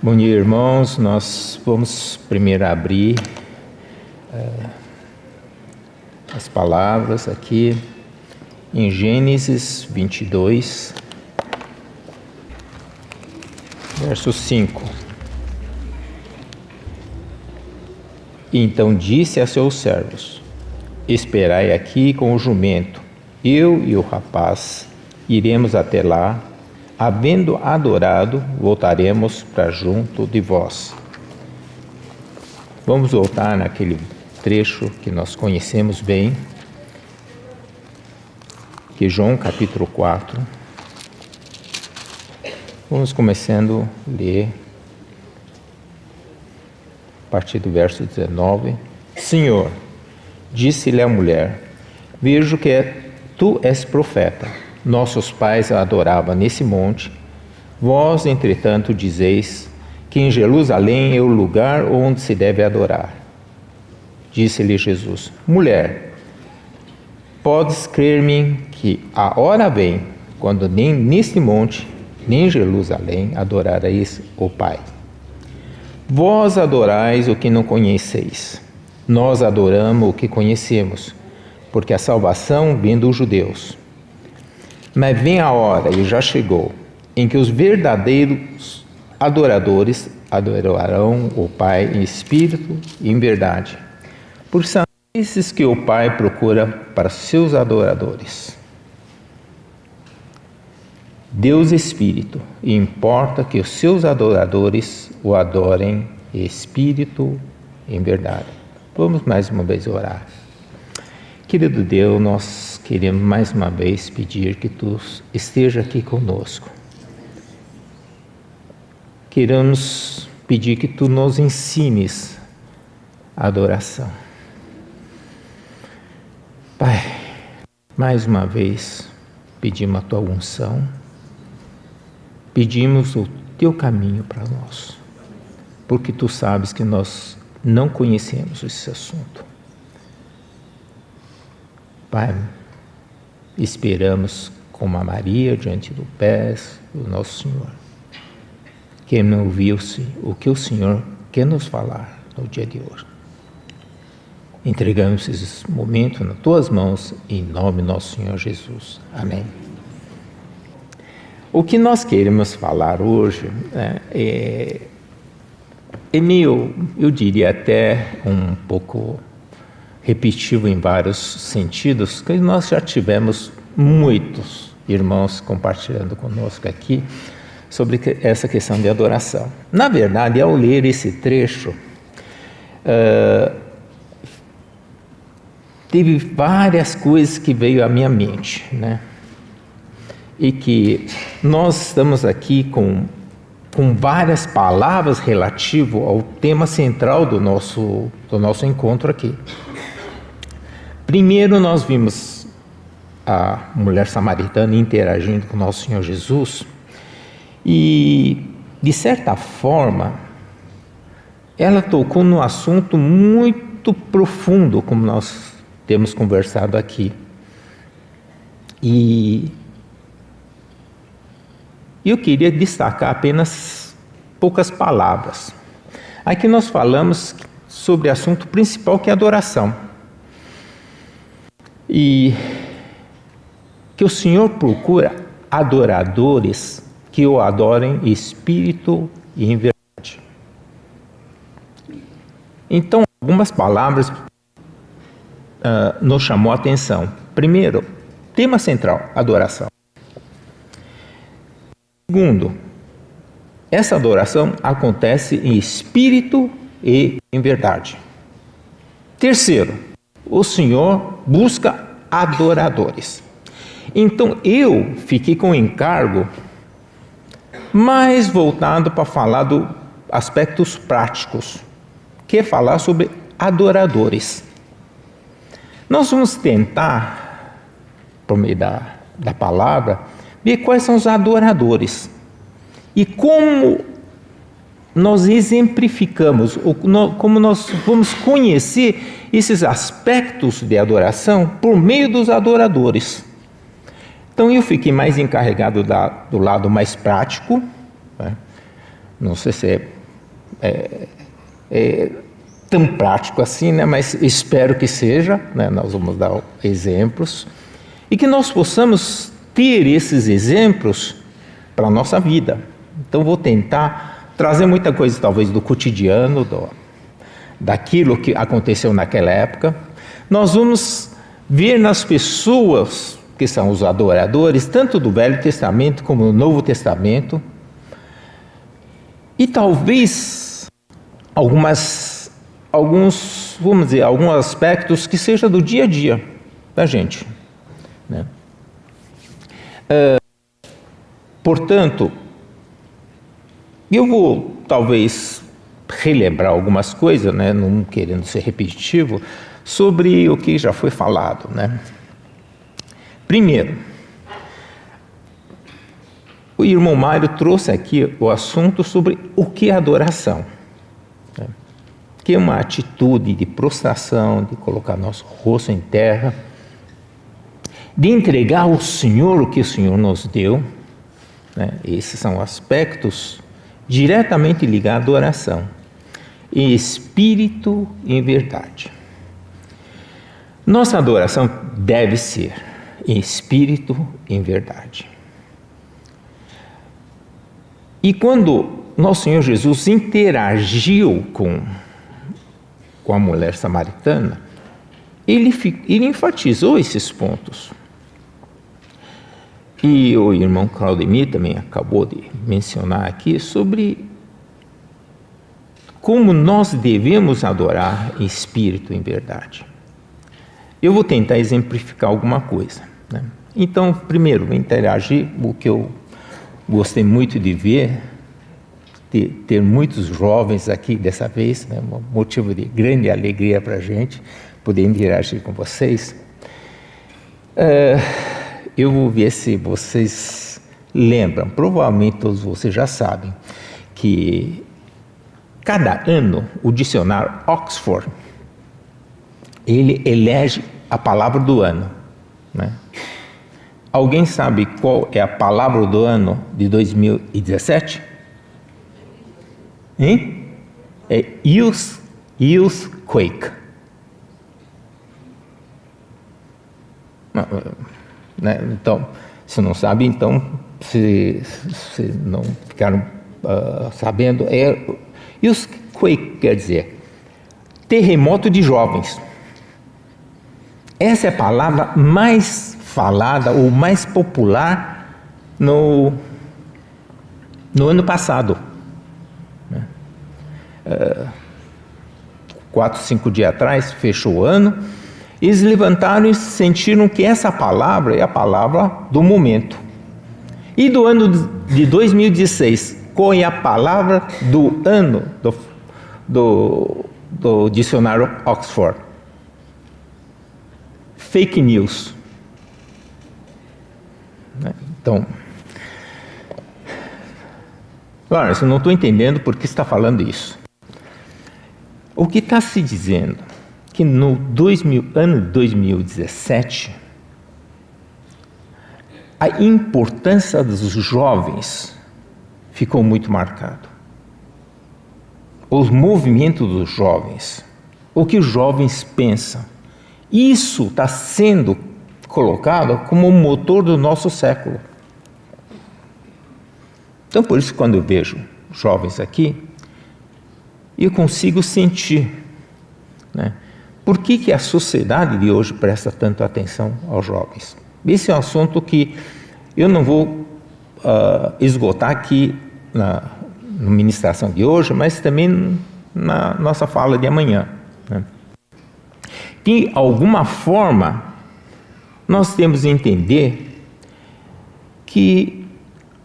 Bom dia, irmãos. Nós vamos primeiro abrir as palavras aqui em Gênesis 22, verso 5. Então disse a seus servos: esperai aqui com o jumento, eu e o rapaz iremos até lá. Havendo adorado, voltaremos para junto de vós. Vamos voltar naquele trecho que nós conhecemos bem, que é João capítulo 4. Vamos começando a ler a partir do verso 19. Senhor, disse-lhe a mulher, vejo que tu és profeta. Nossos pais a adoravam nesse monte. Vós, entretanto, dizeis que em Jerusalém é o lugar onde se deve adorar. Disse-lhe Jesus: mulher, podes crer-me que a hora vem, quando nem neste monte, nem em Jerusalém adorareis o Pai. Vós adorais o que não conheceis. Nós adoramos o que conhecemos, porque a salvação vem dos judeus. Mas vem a hora, e já chegou, em que os verdadeiros adoradores adorarão o Pai em espírito e em verdade. Porque são esses que o Pai procura para seus adoradores. Deus é Espírito, e importa que os seus adoradores o adorem em espírito e em verdade. Vamos mais uma vez orar. Querido Deus, nós queremos mais uma vez pedir que Tu esteja aqui conosco. Queremos pedir que Tu nos ensines a adoração. Pai, mais uma vez pedimos a Tua unção, pedimos o Teu caminho para nós, porque Tu sabes que nós não conhecemos esse assunto. Pai, esperamos como a Maria diante dos pés do nosso Senhor. Que não ouviu-se o que o Senhor quer nos falar no dia de hoje. Entregamos esse momento nas Tuas mãos, em nome do nosso Senhor Jesus. Amém. O que nós queremos falar hoje é meio, eu diria até um pouco repetitivo em vários sentidos, que nós já tivemos muitos irmãos compartilhando conosco aqui sobre essa questão de adoração. Na verdade, ao ler esse trecho, teve várias coisas que veio à minha mente, né? E que nós estamos aqui com várias palavras relativas ao tema central do nosso encontro aqui. Primeiro nós vimos a mulher samaritana interagindo com o nosso Senhor Jesus e, de certa forma, ela tocou num assunto muito profundo, como nós temos conversado aqui. E eu queria destacar apenas poucas palavras. Aqui nós falamos sobre o assunto principal, que é a adoração. E que o Senhor procura adoradores que o adorem em espírito e em verdade. Então, algumas palavras nos chamou a atenção. Primeiro, tema central, adoração. Segundo, essa adoração acontece em espírito e em verdade. Terceiro, o Senhor busca adoradores. Então eu fiquei com o encargo mais voltado para falar dos aspectos práticos, que é falar sobre adoradores. Nós vamos tentar, por meio da palavra, ver quais são os adoradores e como nós exemplificamos, como nós vamos conhecer esses aspectos de adoração por meio dos adoradores. Então eu fiquei mais encarregado do lado mais prático, né? Não sei se é tão prático assim, né? Mas espero que seja, né? Nós vamos dar exemplos e que nós possamos ter esses exemplos para a nossa vida. Então vou tentar trazer muita coisa talvez do cotidiano, daquilo que aconteceu naquela época. Nós vamos ver nas pessoas que são os adoradores, tanto do Velho Testamento como do Novo Testamento, e talvez alguns aspectos que seja do dia a dia da gente, né? Portanto, eu vou talvez relembrar algumas coisas, né, não querendo ser repetitivo, sobre o que já foi falado, né? Primeiro, o irmão Mário trouxe aqui o assunto sobre o que é adoração, né? Que é uma atitude de prostração, de colocar nosso rosto em terra, de entregar ao Senhor o que o Senhor nos deu, né? Esses são aspectos diretamente ligados à oração, em espírito e em verdade. Nossa adoração deve ser em espírito e em verdade. E quando nosso Senhor Jesus interagiu com a mulher samaritana, ele enfatizou esses pontos. E o irmão Claudemir também acabou de mencionar aqui sobre como nós devemos adorar em espírito e em verdade. Eu vou tentar exemplificar alguma coisa, né? Então, primeiro, vou interagir, o que eu gostei muito de ver, ter muitos jovens aqui dessa vez, né? Um motivo de grande alegria para a gente poder interagir com vocês. Eu vou ver se vocês lembram, provavelmente todos vocês já sabem, que cada ano o dicionário Oxford, ele elege a palavra do ano, né? Alguém sabe qual é a palavra do ano de 2017? Hein? É youthquake. Né? Então, se não sabe, então, se não ficaram sabendo, youthquake quer dizer terremoto de jovens. Essa é a palavra mais falada ou mais popular no ano passado, né? 4, 5 dias atrás, fechou o ano, eles levantaram e sentiram que essa palavra é a palavra do momento. E do ano de 2016, qual é a palavra do ano do dicionário Oxford? Fake news. Então, claro, eu não estou entendendo por que está falando isso. O que está se dizendo que no ano de 2017, a importância dos jovens ficou muito marcado. Os movimentos dos jovens, o que os jovens pensam, isso está sendo colocado como o motor do nosso século. Então, por isso, quando eu vejo jovens aqui, eu consigo sentir, né, por que a sociedade de hoje presta tanta atenção aos jovens. Esse é um assunto que eu não vou esgotar aqui na ministração de hoje, mas também na nossa fala de amanhã, né? De alguma forma, nós temos que entender que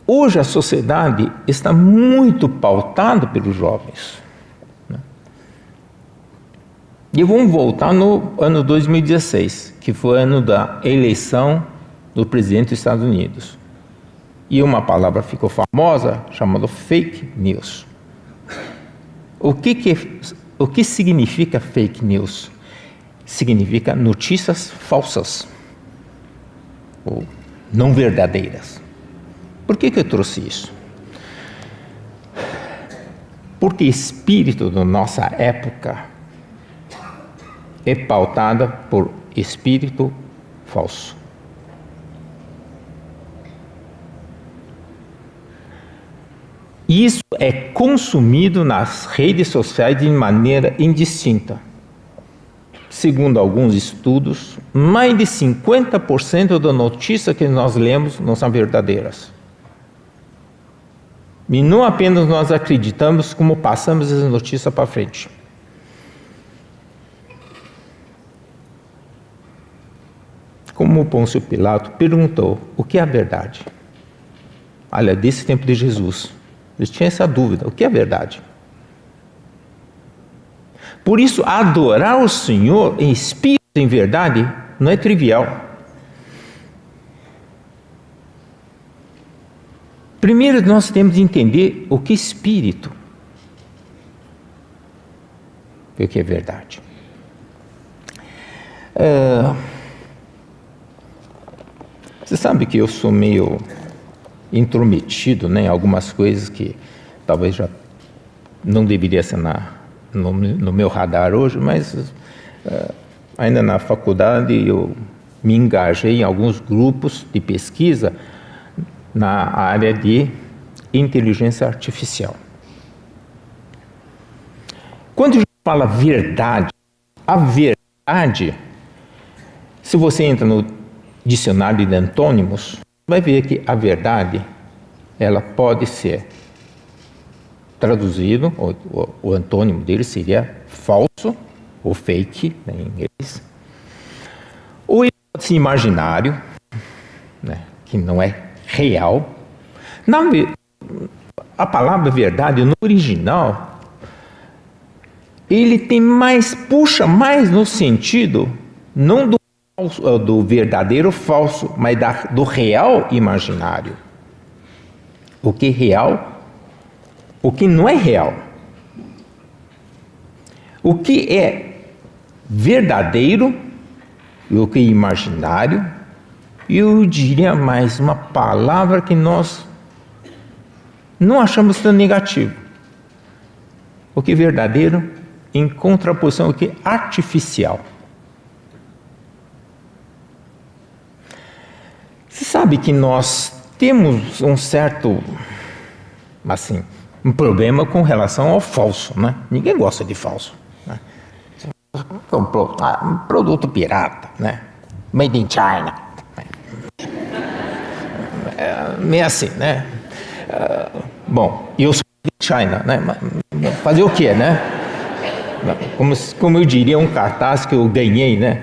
hoje a sociedade está muito pautada pelos jovens, né? E vamos voltar no ano 2016, que foi o ano da eleição do presidente dos Estados Unidos. E uma palavra ficou famosa, chamada fake news. O que significa fake news? Significa notícias falsas ou não verdadeiras. Por que eu trouxe isso? Porque o espírito da nossa época é pautada por espírito falso. Isso é consumido nas redes sociais de maneira indistinta. Segundo alguns estudos, mais de 50% das notícias que nós lemos não são verdadeiras. E não apenas nós acreditamos, como passamos as notícias para frente. Como Pôncio Pilato perguntou, o que é a verdade? Olha, desse tempo de Jesus, eles tinham essa dúvida, o que é a verdade? Por isso, adorar o Senhor em espírito e em verdade não é trivial. Primeiro, nós temos de entender o que é espírito e o que é verdade. Você sabe que eu sou meio intrometido, né, em algumas coisas que talvez já não deveria ser no meu radar hoje, mas ainda na faculdade eu me engajei em alguns grupos de pesquisa na área de inteligência artificial. Quando a gente fala verdade, a verdade, se você entra no dicionário de antônimos, vai ver que a verdade, ela pode ser traduzido, o antônimo dele seria falso, ou fake, né, em inglês. Ou ele pode ser imaginário, né, que não é real. A palavra verdade, no original, ele tem puxa mais no sentido, não do verdadeiro falso, mas do real imaginário. O que é real, o que não é real. O que é verdadeiro e o que é imaginário. Eu diria mais uma palavra que nós não achamos tão negativo. O que é verdadeiro em contraposição ao que é artificial. Você sabe que nós temos um certo, assim, um problema com relação ao falso, né? Ninguém gosta de falso, né? Comprou um produto pirata, né? Made in China. Meio assim, né? Bom, eu sou de China, né? Fazer o quê, né? Como eu diria, um cartaz que eu ganhei, né?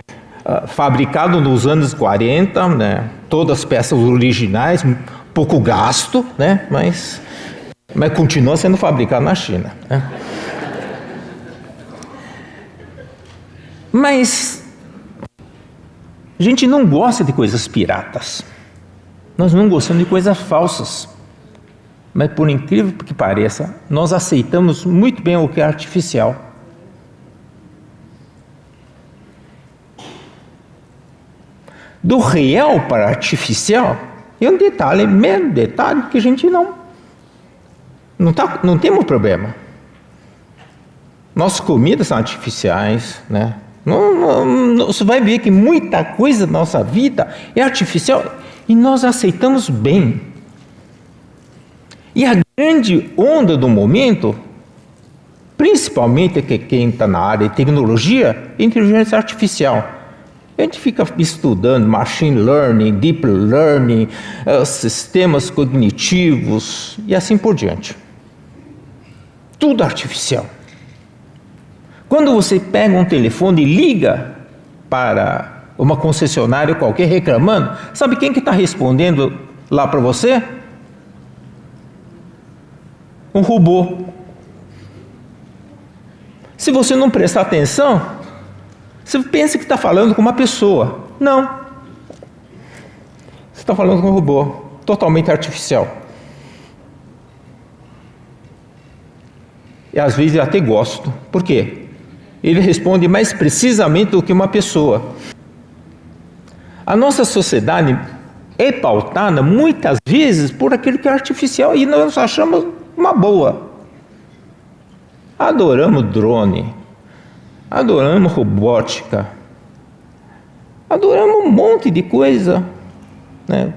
Fabricado nos anos 40, né? Todas as peças originais, pouco gasto, né? Mas continua sendo fabricado na China, né? Mas a gente não gosta de coisas piratas. Nós não gostamos de coisas falsas. Mas por incrível que pareça, nós aceitamos muito bem o que é artificial. Do real para artificial é um detalhe, mesmo detalhe que a gente não temos problema. Nossas comidas são artificiais, né? Você vai ver que muita coisa da nossa vida é artificial e nós aceitamos bem. E a grande onda do momento, principalmente quem está na área de tecnologia, é inteligência artificial. A gente fica estudando machine learning, deep learning, sistemas cognitivos e assim por diante. Tudo artificial. Quando você pega um telefone e liga para uma concessionária qualquer reclamando, sabe quem que está respondendo lá para você? Um robô. Se você não prestar atenção, você pensa que está falando com uma pessoa. Não. Você está falando com um robô, totalmente artificial. E às vezes eu até gosto. Por quê? Ele responde mais precisamente do que uma pessoa. A nossa sociedade é pautada muitas vezes por aquilo que é artificial e nós achamos uma boa. adoramos drone, adoramos robótica, adoramos um monte de coisa, né?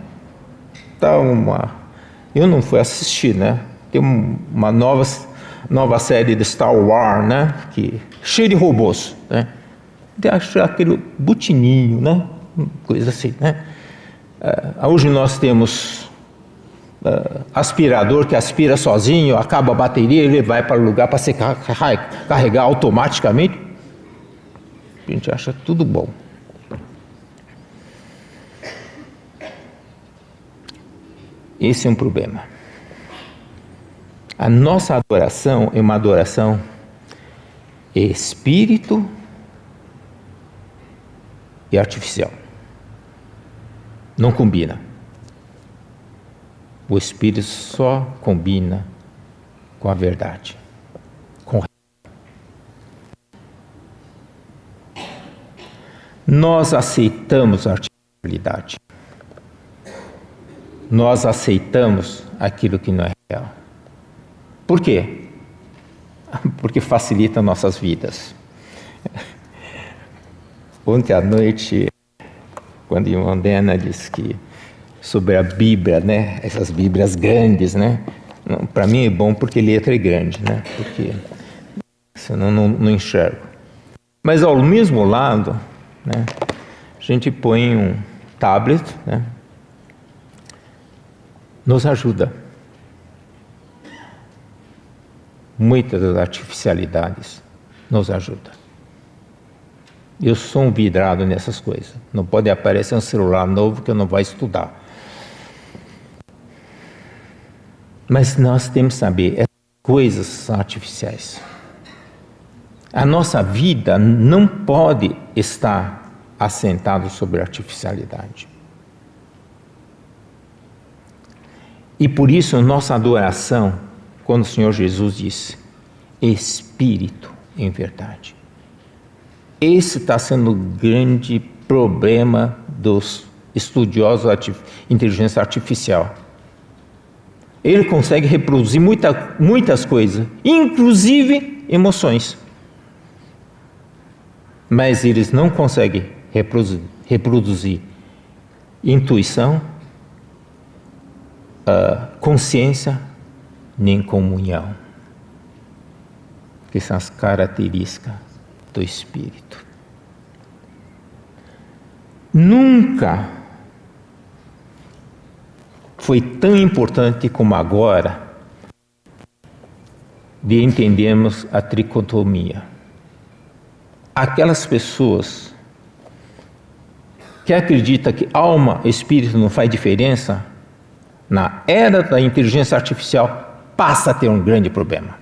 Eu não fui assistir, né? Tem uma nova série de Star Wars, né? Que cheio de robôs, né? De achar aquele butininho, né? Coisa assim, né? Hoje nós temos aspirador que aspira sozinho, acaba a bateria, ele vai para o lugar para se carregar automaticamente. A gente acha tudo bom. Esse é um problema. A nossa adoração é uma adoração espírito e artificial. Não combina. O espírito só combina com a verdade. Nós aceitamos a artificialidade. Nós aceitamos aquilo que não é real. Por quê? Porque facilita nossas vidas. Ontem à noite, quando a Andena disse que sobre a Bíblia, né? Essas Bíblias grandes, né? Para mim é bom porque letra é grande, né? Porque senão não enxergo. Mas ao mesmo lado, né? A gente põe um tablet, né? Nos ajuda. Muitas das artificialidades nos ajudam. Eu sou um vidrado nessas coisas. Não pode aparecer um celular novo que eu não vou estudar. Mas nós temos que saber, essas coisas são artificiais. A nossa vida não pode estar assentada sobre a artificialidade. E por isso, nossa adoração, quando o Senhor Jesus disse, Espírito em verdade. Esse está sendo o grande problema dos estudiosos de inteligência artificial. Ele consegue reproduzir muitas coisas, inclusive emoções. Mas eles não conseguem reproduzir intuição, consciência, nem comunhão, que são as características do Espírito. Nunca foi tão importante como agora de entendermos a tricotomia. Aquelas pessoas que acreditam que alma e espírito não faz diferença, na era da inteligência artificial, passa a ter um grande problema.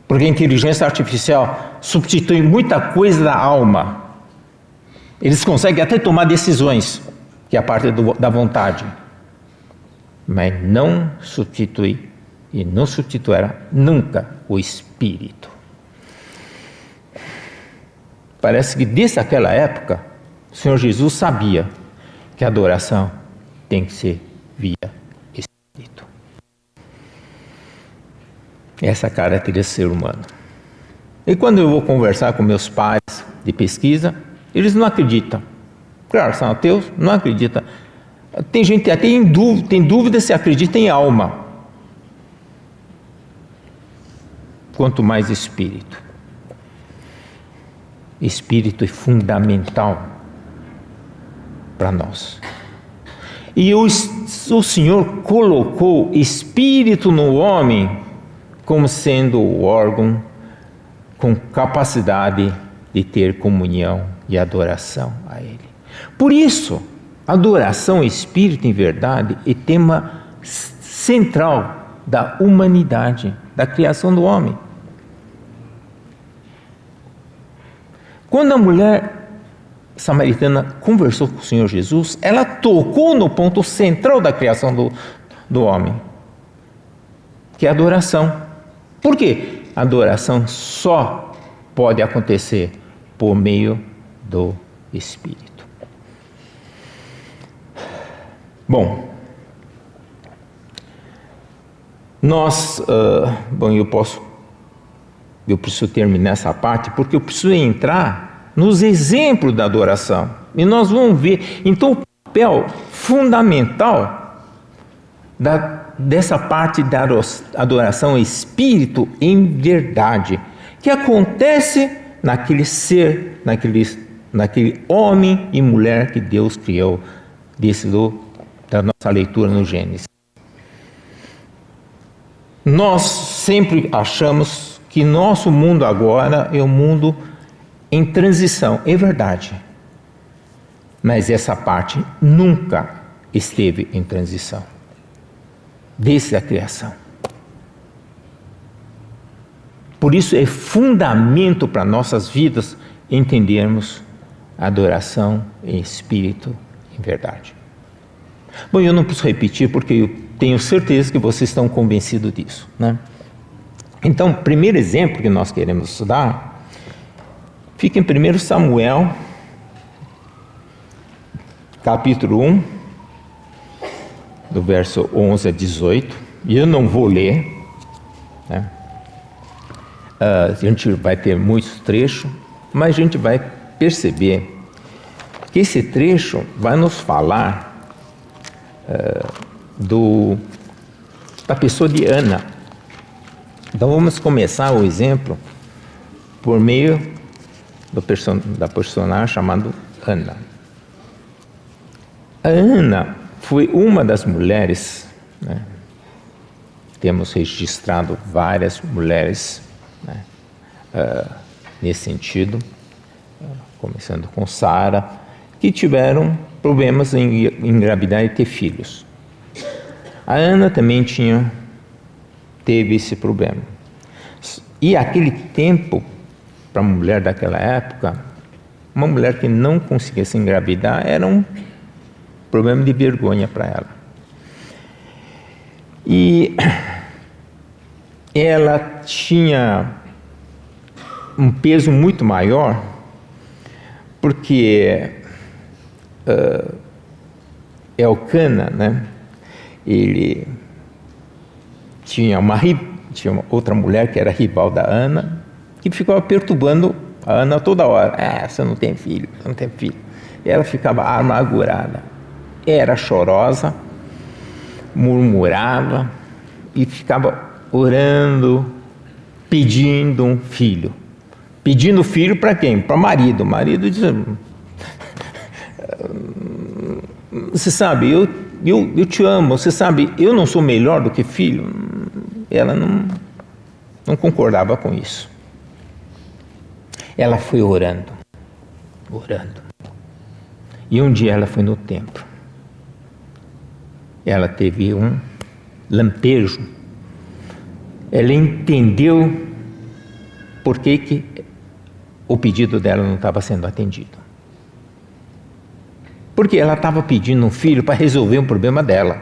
Porque a inteligência artificial substitui muita coisa da alma. Eles conseguem até tomar decisões, que é a parte da vontade. Mas não substitui e não substituirá nunca o espírito. Parece que desde aquela época, o Senhor Jesus sabia que a adoração tem que ser via espírito. Essa é a característica do ser humano. E quando eu vou conversar com meus pais de pesquisa, eles não acreditam. Claro, são ateus, não acreditam. Tem gente até tem dúvida se acredita em alma. Quanto mais espírito. Espírito é fundamental para nós. E o Senhor colocou espírito no homem como sendo o órgão com capacidade de ter comunhão e adoração a Ele. Por isso, adoração, espírito em verdade, é tema central da humanidade, da criação do homem. Quando a mulher samaritana conversou com o Senhor Jesus, ela tocou no ponto central da criação do homem, que é a adoração. Por quê? A adoração só pode acontecer por meio do Espírito. Bom, eu posso eu preciso terminar essa parte, porque eu preciso entrar nos exemplos da adoração. E nós vamos ver, então, o papel fundamental dessa parte da adoração espírito em verdade, que acontece naquele ser, naquele homem e mulher que Deus criou, da nossa leitura no Gênesis. Nós sempre achamos que nosso mundo agora é um mundo em transição. É verdade. Mas essa parte nunca esteve em transição. Desde a criação. Por isso é fundamento para nossas vidas entendermos a adoração em espírito, em verdade. Bom, eu não preciso repetir porque eu tenho certeza que vocês estão convencidos disso, né? Então, o primeiro exemplo que nós queremos estudar fica em 1 Samuel, capítulo 1, do verso 11 a 18, e eu não vou ler, né? A gente vai ter muitos trechos, mas a gente vai perceber que esse trecho vai nos falar da pessoa de Ana. Então vamos começar o exemplo por meio da personagem chamada Ana. A Ana foi uma das mulheres, né? Temos registrado várias mulheres, né? Nesse sentido, começando com Sara, que tiveram problemas em engravidar e ter filhos. A Ana também teve esse problema. E aquele tempo, para uma mulher daquela época, uma mulher que não conseguia se engravidar era um problema de vergonha para ela. E ela tinha um peso muito maior, porque Elcana, né, ele tinha uma outra mulher que era rival da Ana, que ficava perturbando a Ana toda hora. Você não tem filho, você não tem filho. E ela ficava amargurada, era chorosa, murmurava e ficava orando, pedindo um filho. Pedindo filho para quem? Para o marido. O marido diz: você sabe, eu te amo, você sabe, eu não sou melhor do que filho. Ela não concordava com isso. Ela foi orando. E um dia ela foi no templo. Ela teve um lampejo. Ela entendeu por que o pedido dela não estava sendo atendido. Porque ela estava pedindo um filho para resolver um problema dela.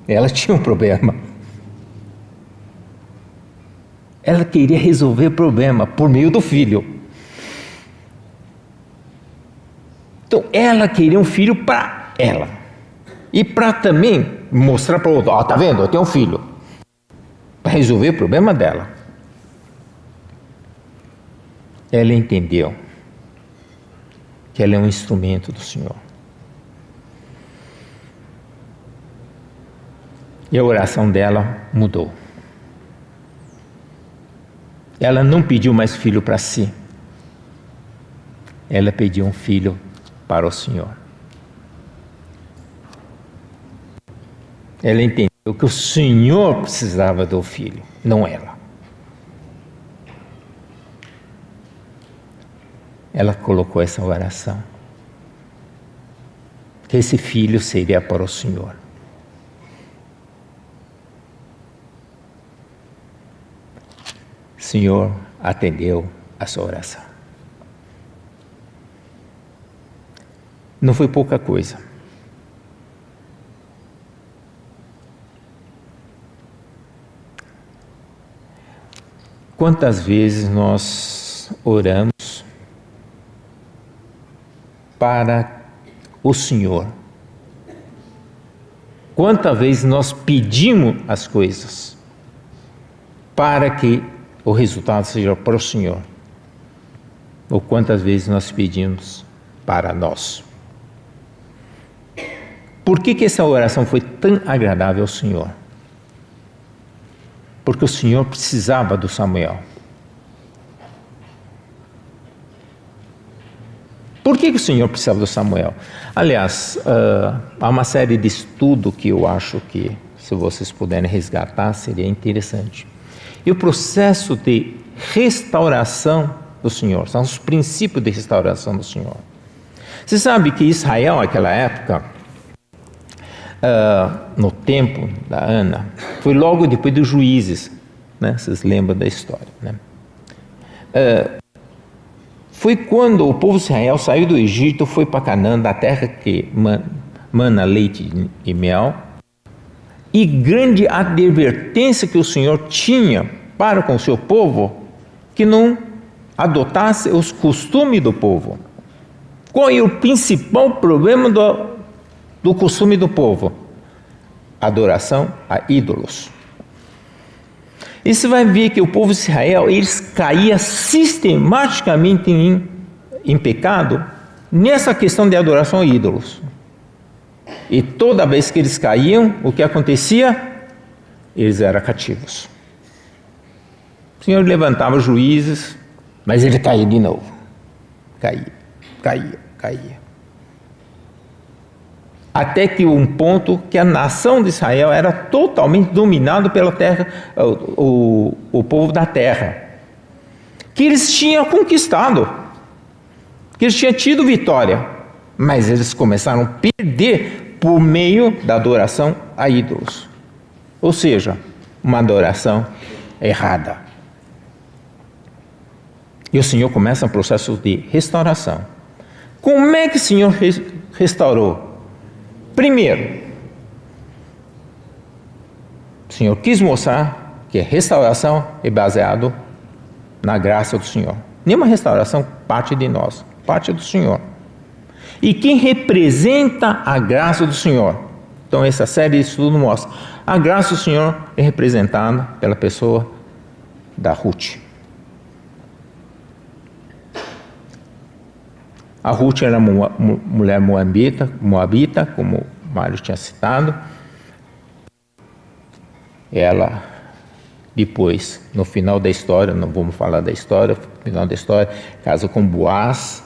Ela tinha um problema. Ela queria resolver o problema por meio do filho. Então, ela queria um filho para ela. E para também mostrar para o outro: tá vendo? Eu tenho um filho. Para resolver o problema dela. Ela entendeu que ela é um instrumento do Senhor. E a oração dela mudou. Ela não pediu mais filho para si. Ela pediu um filho para o Senhor. Ela entendeu que o Senhor precisava do filho, não ela. Ela colocou essa oração, que esse filho seria para o Senhor. O Senhor atendeu a sua oração. Não foi pouca coisa. Quantas vezes nós oramos para o Senhor? Quantas vezes nós pedimos as coisas para que o resultado seja para o Senhor. Ou quantas vezes nós pedimos para nós. Por que essa oração foi tão agradável ao Senhor? Porque o Senhor precisava do Samuel. Por que o Senhor precisava do Samuel? Aliás, há uma série de estudos que eu acho que, se vocês puderem resgatar, seria interessante. E o processo de restauração do Senhor, são os princípios de restauração do Senhor. Você sabe que Israel, naquela época, no tempo da Ana, foi logo depois dos juízes, né? Vocês lembram da história, né? Foi quando o povo de Israel saiu do Egito, foi para Canaã, da terra que mana leite e mel, e grande advertência que o Senhor tinha para com o seu povo, que não adotasse os costumes do povo. Qual é o principal problema do costume do povo? Adoração a ídolos. E você vai ver que o povo de Israel, eles caíam sistematicamente em pecado nessa questão de adoração a ídolos. E toda vez que eles caíam, o que acontecia? Eles eram cativos. O Senhor levantava juízes, mas ele caía de novo. Caía. Até que um ponto que a nação de Israel era totalmente dominada pela terra, o povo da terra, que eles tinham conquistado, que eles tinham tido vitória, mas eles começaram a perder por meio da adoração a ídolos, ou seja, uma adoração errada. E o Senhor começa um processo de restauração. Como é que o Senhor restaurou? Primeiro, o Senhor quis mostrar que a restauração é baseada na graça do Senhor. Nenhuma restauração parte de nós, parte do Senhor. E quem representa a graça do Senhor? Então essa série de estudo mostra. A graça do Senhor é representada pela pessoa da Ruth. A Ruth era uma mulher moabita, como o Mário tinha citado. Ela, depois, no final da história, não vamos falar da história, no final da história, casou com Boaz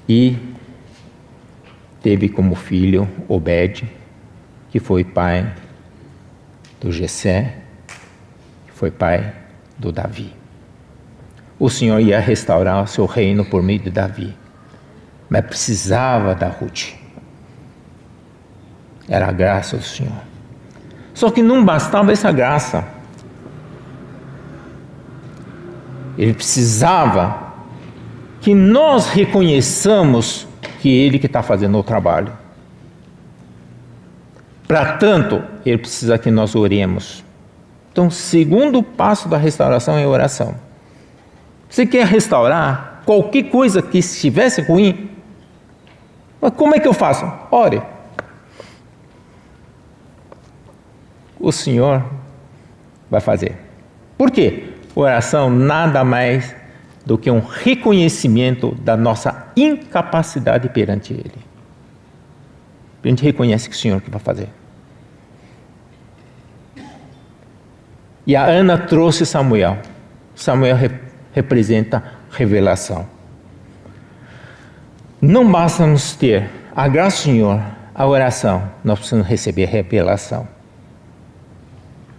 e teve como filho Obed, que foi pai do Jessé, que foi pai do Davi. O Senhor ia restaurar o seu reino por meio de Davi. Mas precisava da Ruth. Era a graça do Senhor. Só que não bastava essa graça. Ele precisava que nós reconheçamos que Ele que está fazendo o trabalho. Para tanto, Ele precisa que nós oremos. Então, o segundo passo da restauração é a oração. Você quer restaurar qualquer coisa que estivesse ruim? Mas como é que eu faço? Ore. O Senhor vai fazer. Por quê? Oração nada mais do que um reconhecimento da nossa incapacidade perante Ele. A gente reconhece que o Senhor que vai fazer. E a Ana trouxe Samuel. Samuel representa revelação. Não basta nos ter a graça do Senhor, a oração, nós precisamos receber revelação.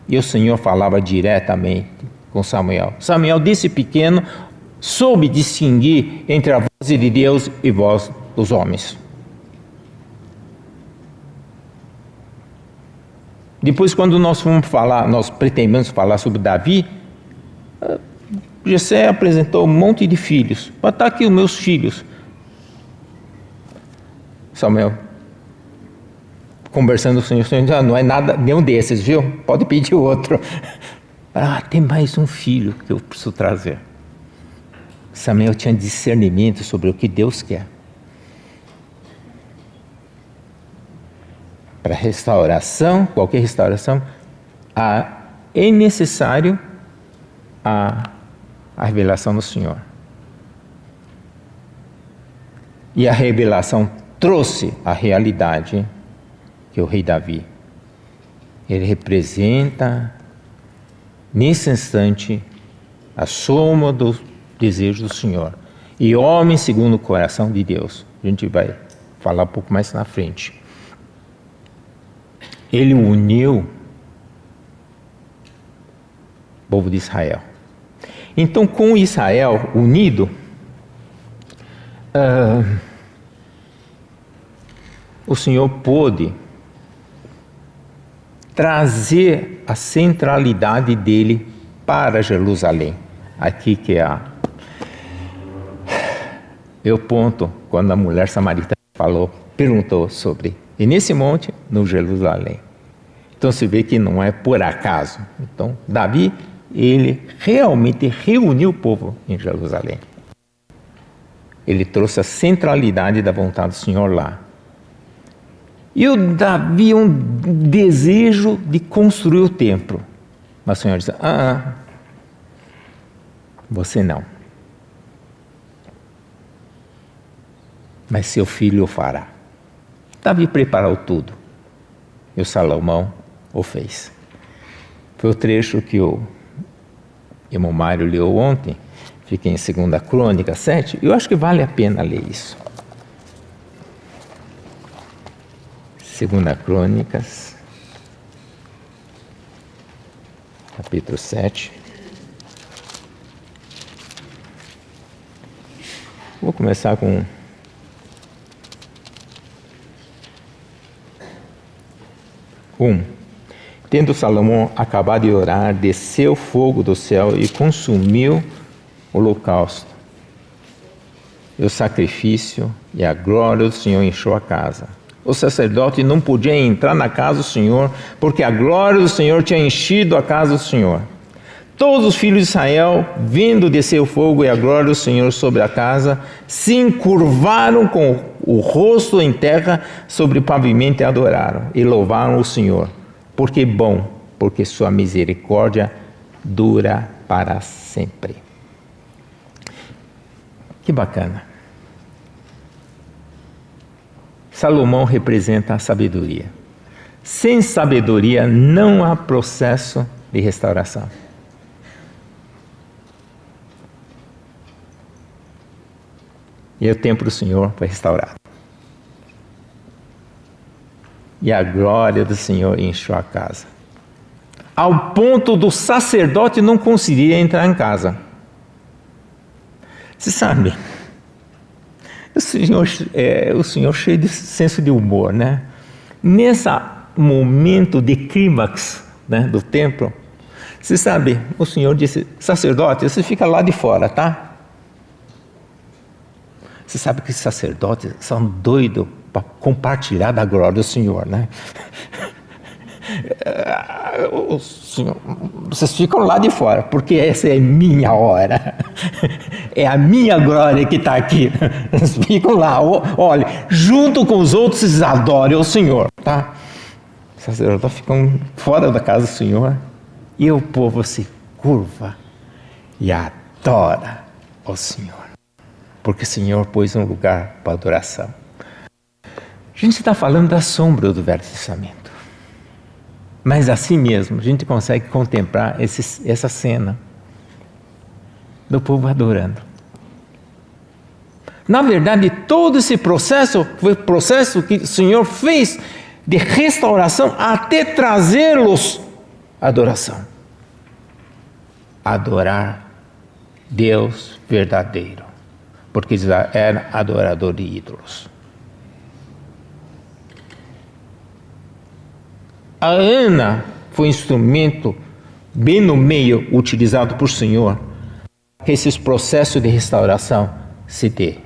E o Senhor falava diretamente com Samuel. Samuel, desde pequeno, soube distinguir entre a voz de Deus e a voz dos homens. Depois, quando nós pretendemos falar sobre Davi, Jessé apresentou um monte de filhos. Está aqui os meus filhos. Samuel, conversando com o Senhor, não é nada, nenhum desses, viu? Pode pedir outro. Tem mais um filho que eu preciso trazer. Samuel tinha discernimento sobre o que Deus quer. Para restauração, qualquer restauração, é necessário a revelação do Senhor. E a revelação trouxe a realidade que o rei Davi, ele representa, nesse instante, a soma dos desejos do Senhor. E homem segundo o coração de Deus. A gente vai falar um pouco mais na frente. Ele uniu o povo de Israel. Então, com Israel unido, o Senhor pôde trazer a centralidade dele para Jerusalém. Aqui que é o ponto quando a mulher samaritana perguntou sobre. E nesse monte, no Jerusalém. Então se vê que não é por acaso. Então Davi, ele realmente reuniu o povo em Jerusalém. Ele trouxe a centralidade da vontade do Senhor lá. E o Davi um desejo de construir o templo. Mas o Senhor disse, você não. Mas seu filho o fará. Davi preparou tudo. E o Salomão o fez. Foi o trecho que o irmão Mário leu ontem. Fica em 2 Crônicas 7. Eu acho que vale a pena ler isso. 2 Crônicas, capítulo 7. Vou começar com Tendo Salomão acabado de orar, desceu fogo do céu e consumiu o holocausto, e o sacrifício, e a glória do Senhor encheu a casa. O sacerdote não podia entrar na casa do Senhor, porque a glória do Senhor tinha enchido a casa do Senhor. Todos os filhos de Israel, vendo descer o fogo e a glória do Senhor sobre a casa, se encurvaram com o rosto em terra sobre o pavimento e adoraram, e louvaram o Senhor. Porque é bom, porque sua misericórdia dura para sempre. Que bacana. Salomão representa a sabedoria. Sem sabedoria não há processo de restauração. E o templo do Senhor foi restaurado. E a glória do Senhor encheu a casa. Ao ponto do sacerdote não conseguir entrar em casa. Você sabe, o Senhor cheio de senso de humor, né? Nesse momento de clímax, né, do templo, você sabe, o Senhor disse, sacerdote, você fica lá de fora, tá? Você sabe que os sacerdotes são doidos para compartilhar da glória do Senhor, né? O Senhor, vocês ficam lá de fora, porque essa é minha hora. É a minha glória que está aqui. Vocês ficam lá, olha, junto com os outros, vocês adoram o Senhor, tá? Os sacerdotes ficam fora da casa do Senhor e o povo se curva e adora o Senhor. Porque o Senhor pôs um lugar para adoração. A gente está falando da sombra do Velho Testamento. Mas assim mesmo, a gente consegue contemplar essa cena do povo adorando. Na verdade, todo esse processo foi o processo que o Senhor fez de restauração até trazê-los à adoração. Adorar Deus verdadeiro. Porque eles eram adoradores de ídolos. A Ana foi um instrumento bem no meio utilizado por Senhor para que esses processos de restauração se dê.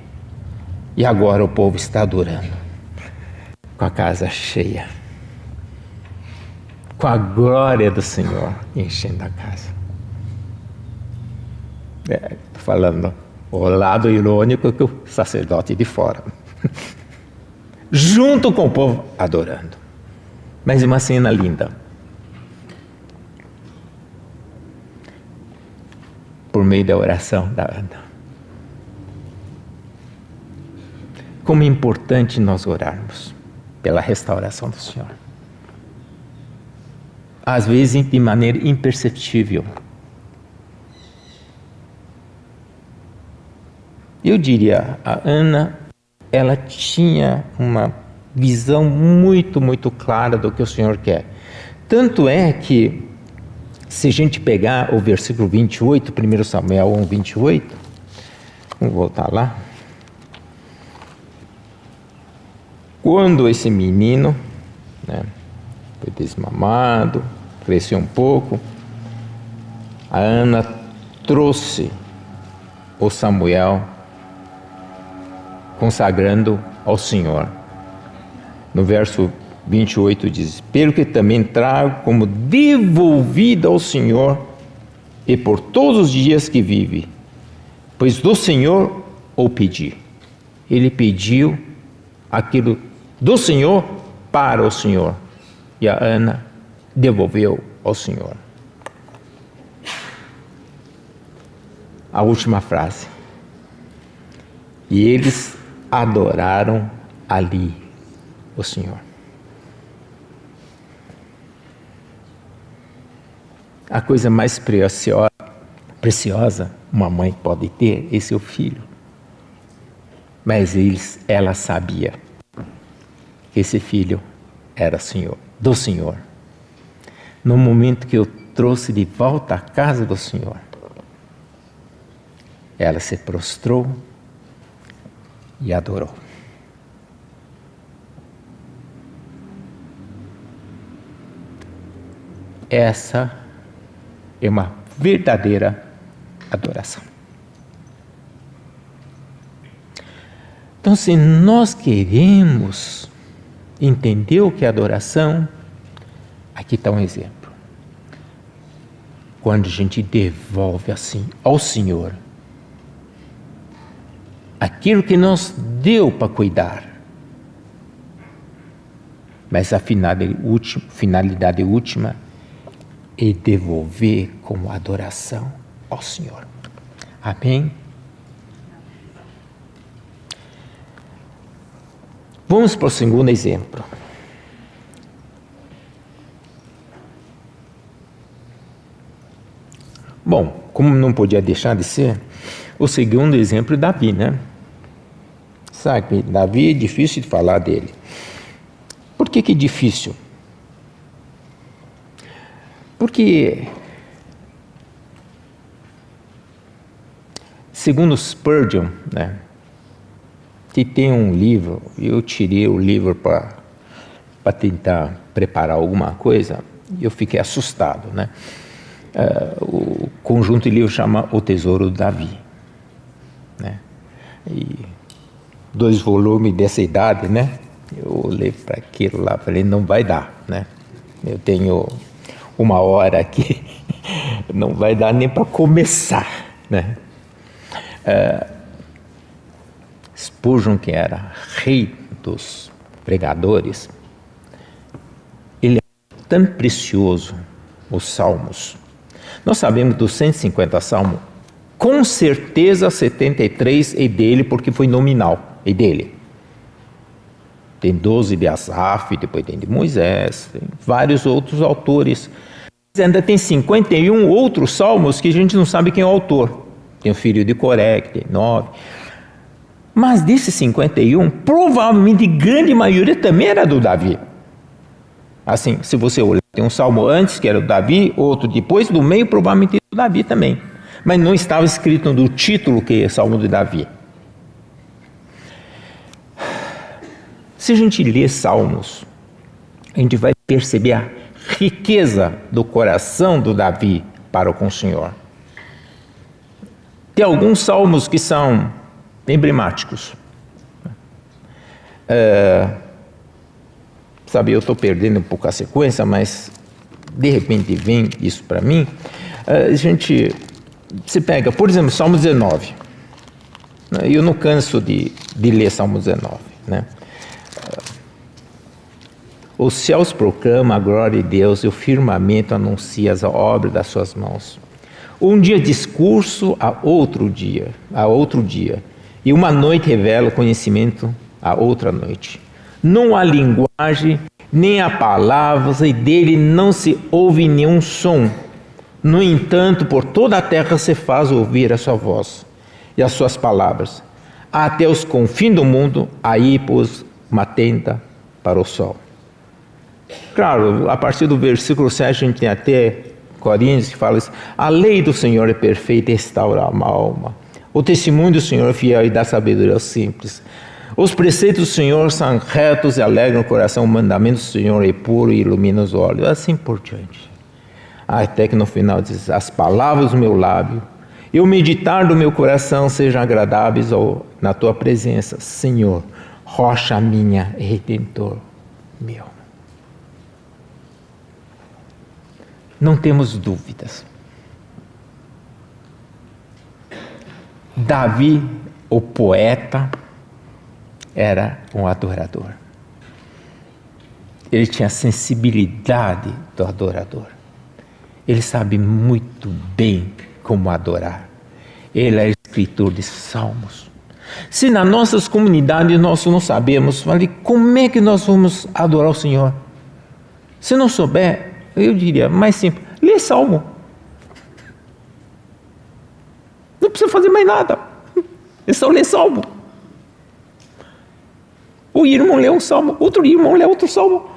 E agora o povo está adorando, com a casa cheia, com a glória do Senhor enchendo a casa. Estou falando o lado irônico que o sacerdote de fora, junto com o povo adorando. Mas uma cena linda. por meio da oração da Ana. Como é importante nós orarmos pela restauração do Senhor. Às vezes de maneira imperceptível. Eu diria, a Ana, ela tinha uma visão muito, muito clara do que o Senhor quer. Tanto é que, se a gente pegar o versículo 28, 1 Samuel 1, 28, vamos voltar lá. Quando esse menino, né, foi desmamado, cresceu um pouco, a Ana trouxe o Samuel consagrando ao Senhor. No verso 28 diz: pelo que também trago como devolvida ao Senhor e por todos os dias que vive, pois do Senhor o pedi. Ele pediu aquilo do Senhor para o Senhor, e a Ana devolveu ao Senhor. A última frase: e eles adoraram ali o Senhor. A coisa mais preciosa uma mãe pode ter é seu filho. Mas ela sabia que esse filho era do Senhor. No momento que eu trouxe de volta à casa do Senhor, ela se prostrou e adorou. Essa é uma verdadeira adoração. Então, se nós queremos entender o que é adoração, aqui está um exemplo. Quando a gente devolve assim ao Senhor aquilo que nos deu para cuidar, mas a finalidade última é devolver como adoração ao Senhor. Amém? Vamos para o segundo exemplo. Bom, como não podia deixar de ser, o segundo exemplo é Davi, né? Sabe, Davi é difícil de falar dele. Por que é difícil? Porque, segundo Spurgeon, né, que tem um livro, eu tirei o livro para tentar preparar alguma coisa, e eu fiquei assustado, né? O conjunto de livros chama O Tesouro de Davi, né? E 2 volumes dessa idade, né? Eu olhei para aquilo lá, falei, não vai dar, né? Eu tenho 1 hora aqui, não vai dar nem para começar, né? Spurgeon, que era rei dos pregadores, ele é tão precioso, os salmos. Nós sabemos dos 150 salmos, com certeza 73 é dele, porque foi nominal, é dele. Tem 12 de Asaf, depois tem de Moisés, tem vários outros autores. Mas ainda tem 51 outros salmos que a gente não sabe quem é o autor. Tem o filho de Coré, que tem 9. Mas desses 51, provavelmente grande maioria também era do Davi. Assim, se você olhar, tem um salmo antes, que era do Davi, outro depois, do meio provavelmente é do Davi também. Mas não estava escrito no título que é Salmo de Davi. Se a gente lê Salmos, a gente vai perceber a riqueza do coração do Davi para com o Senhor. Tem alguns salmos que são emblemáticos. Sabe, eu estou perdendo um pouco a sequência, mas de repente vem isso para mim. A gente se pega, por exemplo, Salmo 19. Eu não canso de ler Salmo 19, né? Os céus proclamam a glória de Deus e o firmamento anuncia as obras das suas mãos. Um dia discurso a outro dia, e uma noite revela conhecimento a outra noite. Não há linguagem, nem há palavras, e dele não se ouve nenhum som. No entanto, por toda a terra se faz ouvir a sua voz e as suas palavras. Até os confins do mundo, aí pôs uma tenda para o sol. Claro, a partir do versículo 7, a gente tem até Coríntios que fala isso. A lei do Senhor é perfeita e restaura a alma. O testemunho do Senhor é fiel e dá sabedoria aos simples. Os preceitos do Senhor são retos e alegram o coração. O mandamento do Senhor é puro e ilumina os olhos. Assim por diante. Até que no final diz, as palavras do meu lábio e o meditar do meu coração sejam agradáveis na tua presença, Senhor, rocha minha e redentor meu. Não temos dúvidas. Davi, o poeta, era um adorador. Ele tinha a sensibilidade do adorador. Ele sabe muito bem como adorar. Ele é escritor de salmos. Se nas nossas comunidades nós não sabemos, como é que nós vamos adorar o Senhor? Se não souber, eu diria, mais simples, lê salmo. Não precisa fazer mais nada. É só ler salmo. O irmão lê um salmo, outro irmão lê outro salmo.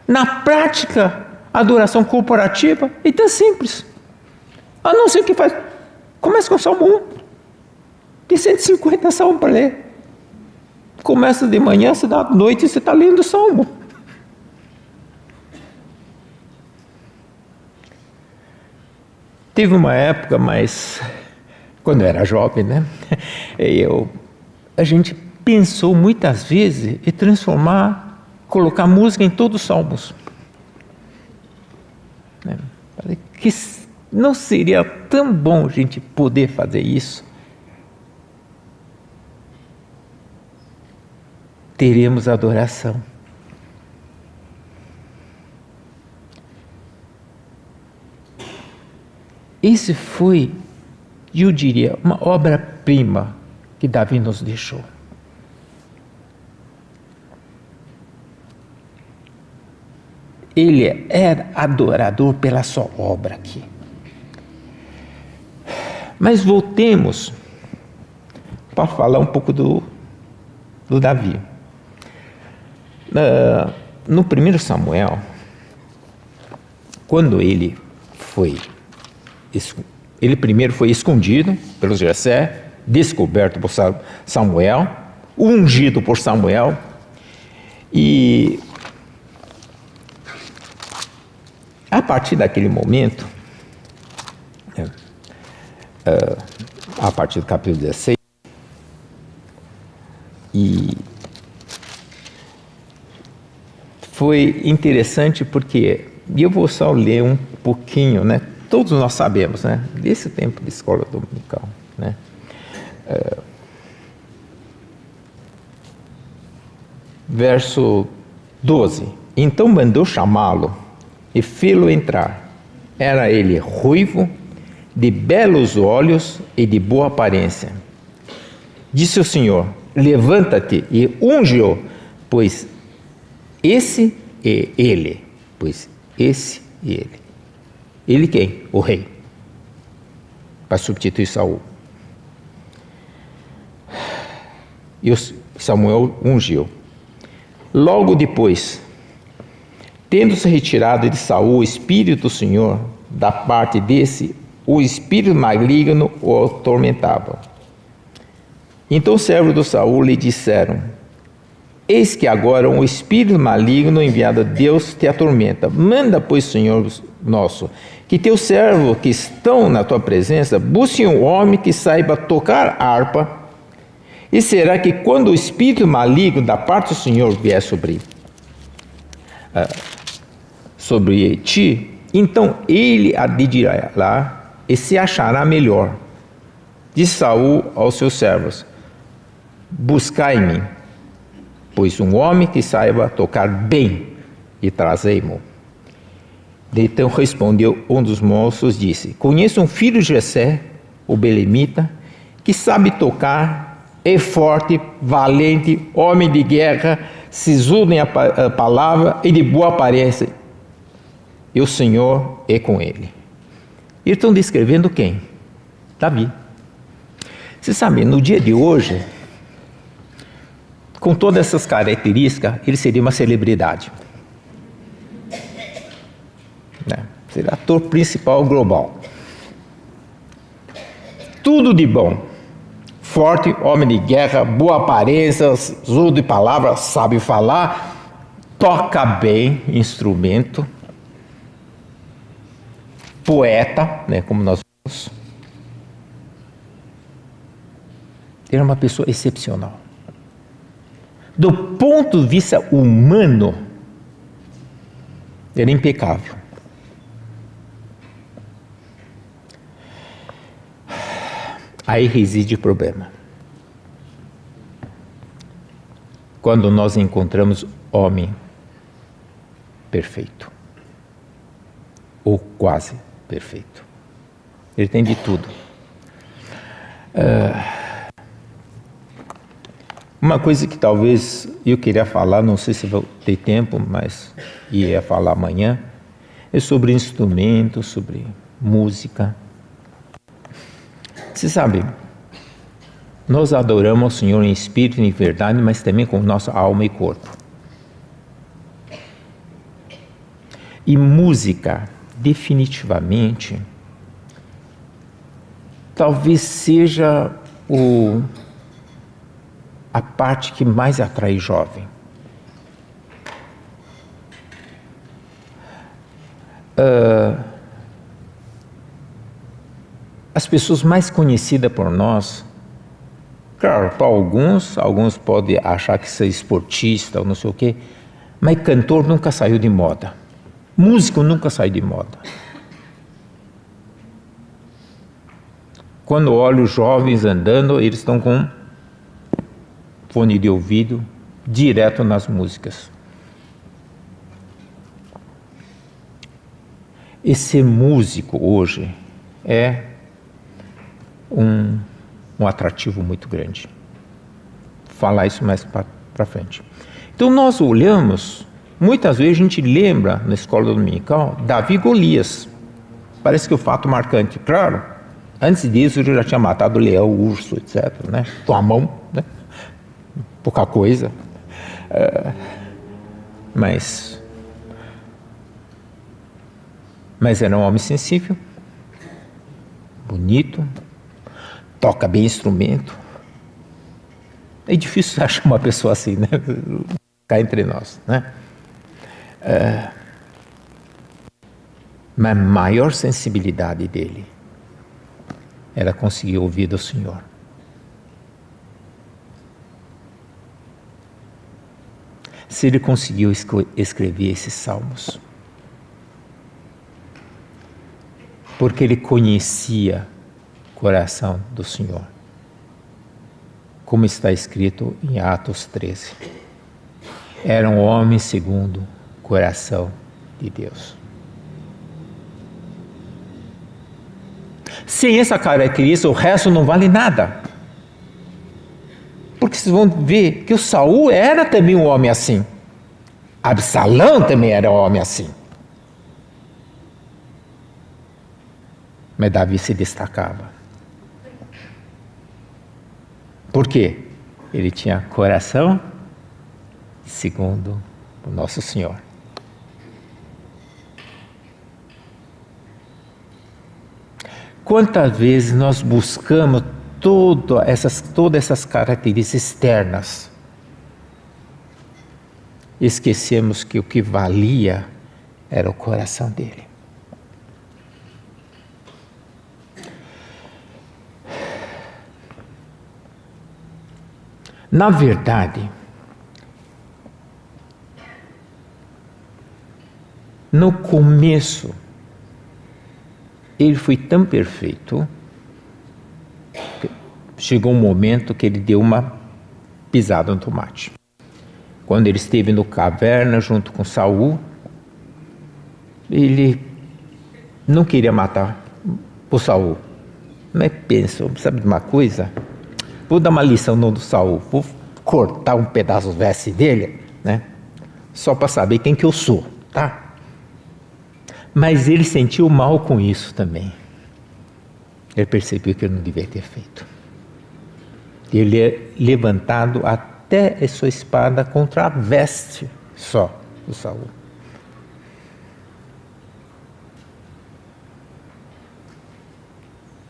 Na prática, a adoração corporativa é tão simples. A não ser que faz. Começa com o Salmo 1. Tem 150 salmos para ler. Começa de manhã, se dá à noite, você está lendo o Salmo. Teve uma época, mas quando eu era jovem, né? A gente pensou muitas vezes em colocar música em todos os salmos. Falei que não seria tão bom a gente poder fazer isso? Teremos adoração. Esse foi, eu diria, uma obra-prima que Davi nos deixou. Ele era adorador pela sua obra aqui. Mas voltemos para falar um pouco do Davi. No 1 Samuel, quando ele primeiro foi escondido pelo Jessé, descoberto por Samuel, ungido por Samuel, e a partir daquele momento, a partir do capítulo 16, e foi interessante porque, e eu vou só ler um pouquinho, né? Todos nós sabemos, né? Desse tempo de escola dominical, né? Verso 12. Então mandou chamá-lo e fê-lo entrar. Era ele ruivo, de belos olhos e de boa aparência. Disse o Senhor, levanta-te e unge-o, pois esse é ele. Pois esse é ele. Ele quem? O rei. Para substituir Saul. E Samuel ungiu. Logo depois, tendo-se retirado de Saul o Espírito do Senhor, da parte desse, o espírito maligno o atormentava. Então os servos do Saul lhe disseram, eis que agora um espírito maligno enviado de Deus te atormenta. Manda, pois, Senhor nosso, que teus servos que estão na tua presença busquem um homem que saiba tocar harpa. E será que quando o espírito maligno da parte do Senhor vier sobre ti, então ele adirá lá e se achará melhor. Disse Saul aos seus servos, buscai-me, pois um homem que saiba tocar bem, e trazei-mo. Então respondeu um dos moços, disse: conheço um filho de Jessé, o belemita, que sabe tocar, é forte, valente, homem de guerra, sisudo em a palavra e de boa aparência. E o Senhor é com ele. Eles estão descrevendo quem? Davi. Você sabe, no dia de hoje, com todas essas características, ele seria uma celebridade. Seria ator principal global. Tudo de bom. Forte, homem de guerra, boa aparência, uso de palavras, sabe falar, toca bem instrumento, poeta, como nós vimos. Ele é uma pessoa excepcional. Do ponto de vista humano, ele é impecável. Aí reside o problema. Quando nós encontramos homem perfeito, ou quase perfeito. Ele tem de tudo. Uma coisa que talvez eu queria falar, não sei se vou ter tempo, mas ia falar amanhã, é sobre instrumentos, sobre música. Você sabe, nós adoramos o Senhor em espírito e em verdade, mas também com nossa alma e corpo. E música, definitivamente, talvez seja a parte que mais atrai jovem. As pessoas mais conhecidas por nós, claro, para alguns podem achar que ser esportista ou não sei o quê, mas cantor nunca saiu de moda. Músico nunca saiu de moda. Quando olho os jovens andando, eles estão com fone de ouvido direto nas músicas. E ser músico hoje é um atrativo muito grande. Vou falar isso mais para frente. Então nós olhamos, muitas vezes a gente lembra na escola dominical Davi e Golias. Parece que o fato marcante, claro, antes disso ele já tinha matado o leão, o urso, etc., com a mão, pouca coisa, mas era um homem sensível, bonito, toca bem instrumento. É difícil achar uma pessoa assim, cá entre nós, mas a maior sensibilidade dele era conseguir ouvir do Senhor. Se ele conseguiu escrever esses salmos, porque ele conhecia o coração do Senhor, como está escrito em Atos 13. Era um homem segundo o coração de Deus. Sem essa característica, o resto não vale nada. Porque vocês vão ver que o Saul era também um homem assim. Absalão também era um homem assim. Mas Davi se destacava. Por quê? Ele tinha coração segundo o nosso Senhor. Quantas vezes nós buscamos todas essas características externas, esquecemos que o que valia era o coração dele. Na verdade, no começo, ele foi tão perfeito, que chegou um momento que ele deu uma pisada no tomate. Quando ele esteve no caverna junto com Saul, ele não queria matar o Saul. Mas pensou, sabe de uma coisa? Vou dar uma lição no Saul, vou cortar um pedaço do veste dele, né? Só para saber quem que eu sou, tá? Mas ele sentiu mal com isso também. Ele percebeu que ele não devia ter feito. Ele é levantado até a sua espada contra a veste só do Saul.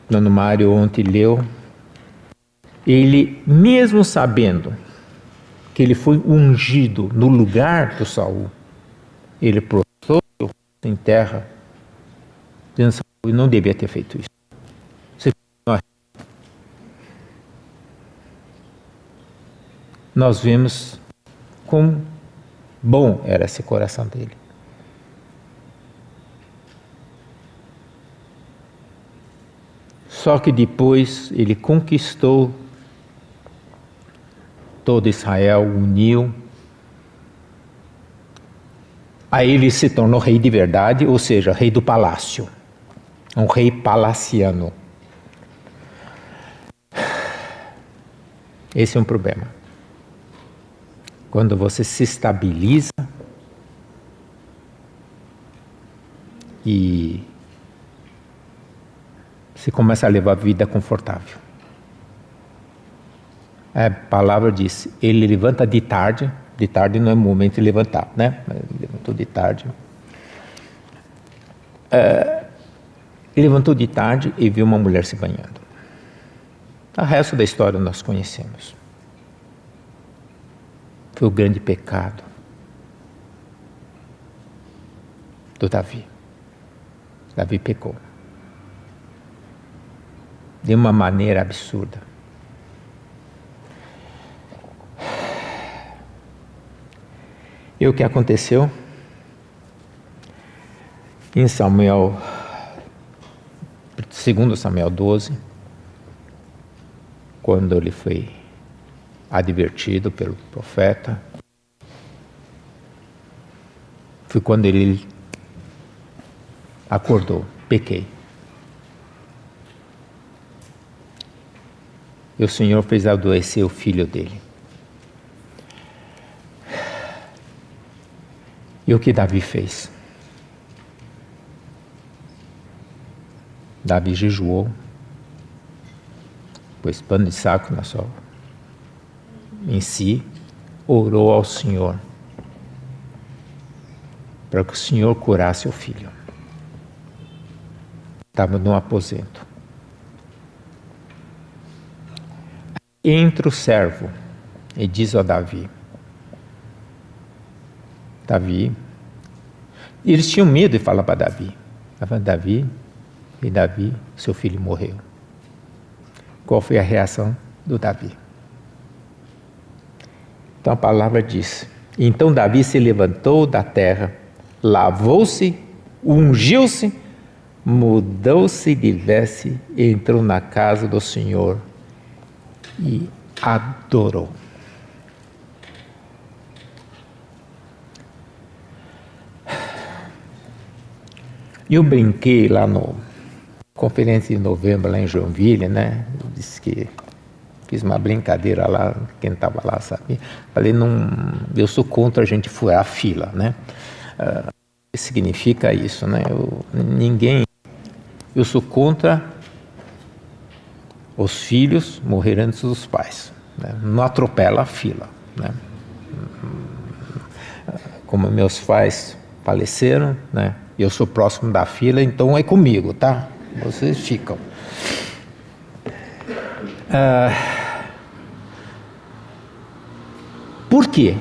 Dona Mário ontem leu, ele mesmo sabendo que ele foi ungido no lugar do Saul, ele prostrou em terra, dizendo que Saul não devia ter feito isso. Nós vemos quão bom era esse coração dele. Só que depois ele conquistou todo Israel, uniu. Aí ele se tornou rei de verdade, ou seja, rei do palácio. Um rei palaciano. Esse é um problema. Quando você se estabiliza e você começa a levar a vida confortável. A palavra diz, ele levanta de tarde não é momento de levantar, né? Ele levantou de tarde. Ele levantou de tarde e viu uma mulher se banhando. O resto da história nós conhecemos. Foi o grande pecado do Davi. Davi pecou. De uma maneira absurda. E o que aconteceu? Em Samuel, 2 Samuel 12, quando ele foi advertido pelo profeta, foi quando ele acordou, pequei. E o Senhor fez adoecer o filho dele. E o que Davi fez? Davi jejuou, pôs pano de saco em si, orou ao Senhor, para que o Senhor curasse o filho. Estava num aposento. Entra o servo e diz a Davi, eles tinham medo de falar para Davi. Davi, seu filho morreu. Qual foi a reação do Davi? Então a palavra diz, então Davi se levantou da terra, lavou-se, ungiu-se, mudou-se de veste, entrou na casa do Senhor e adorou. Eu brinquei lá no conferência de novembro, lá em Joinville, né? Eu disse que fiz uma brincadeira lá, quem estava lá sabe. Falei, eu sou contra a gente furar a fila, né? O que significa isso, né? Eu sou contra os filhos morrer antes dos pais, né? Não atropela a fila, né? Como meus pais faleceram, né? Eu sou próximo da fila, então é comigo, tá? Vocês ficam. Por quê?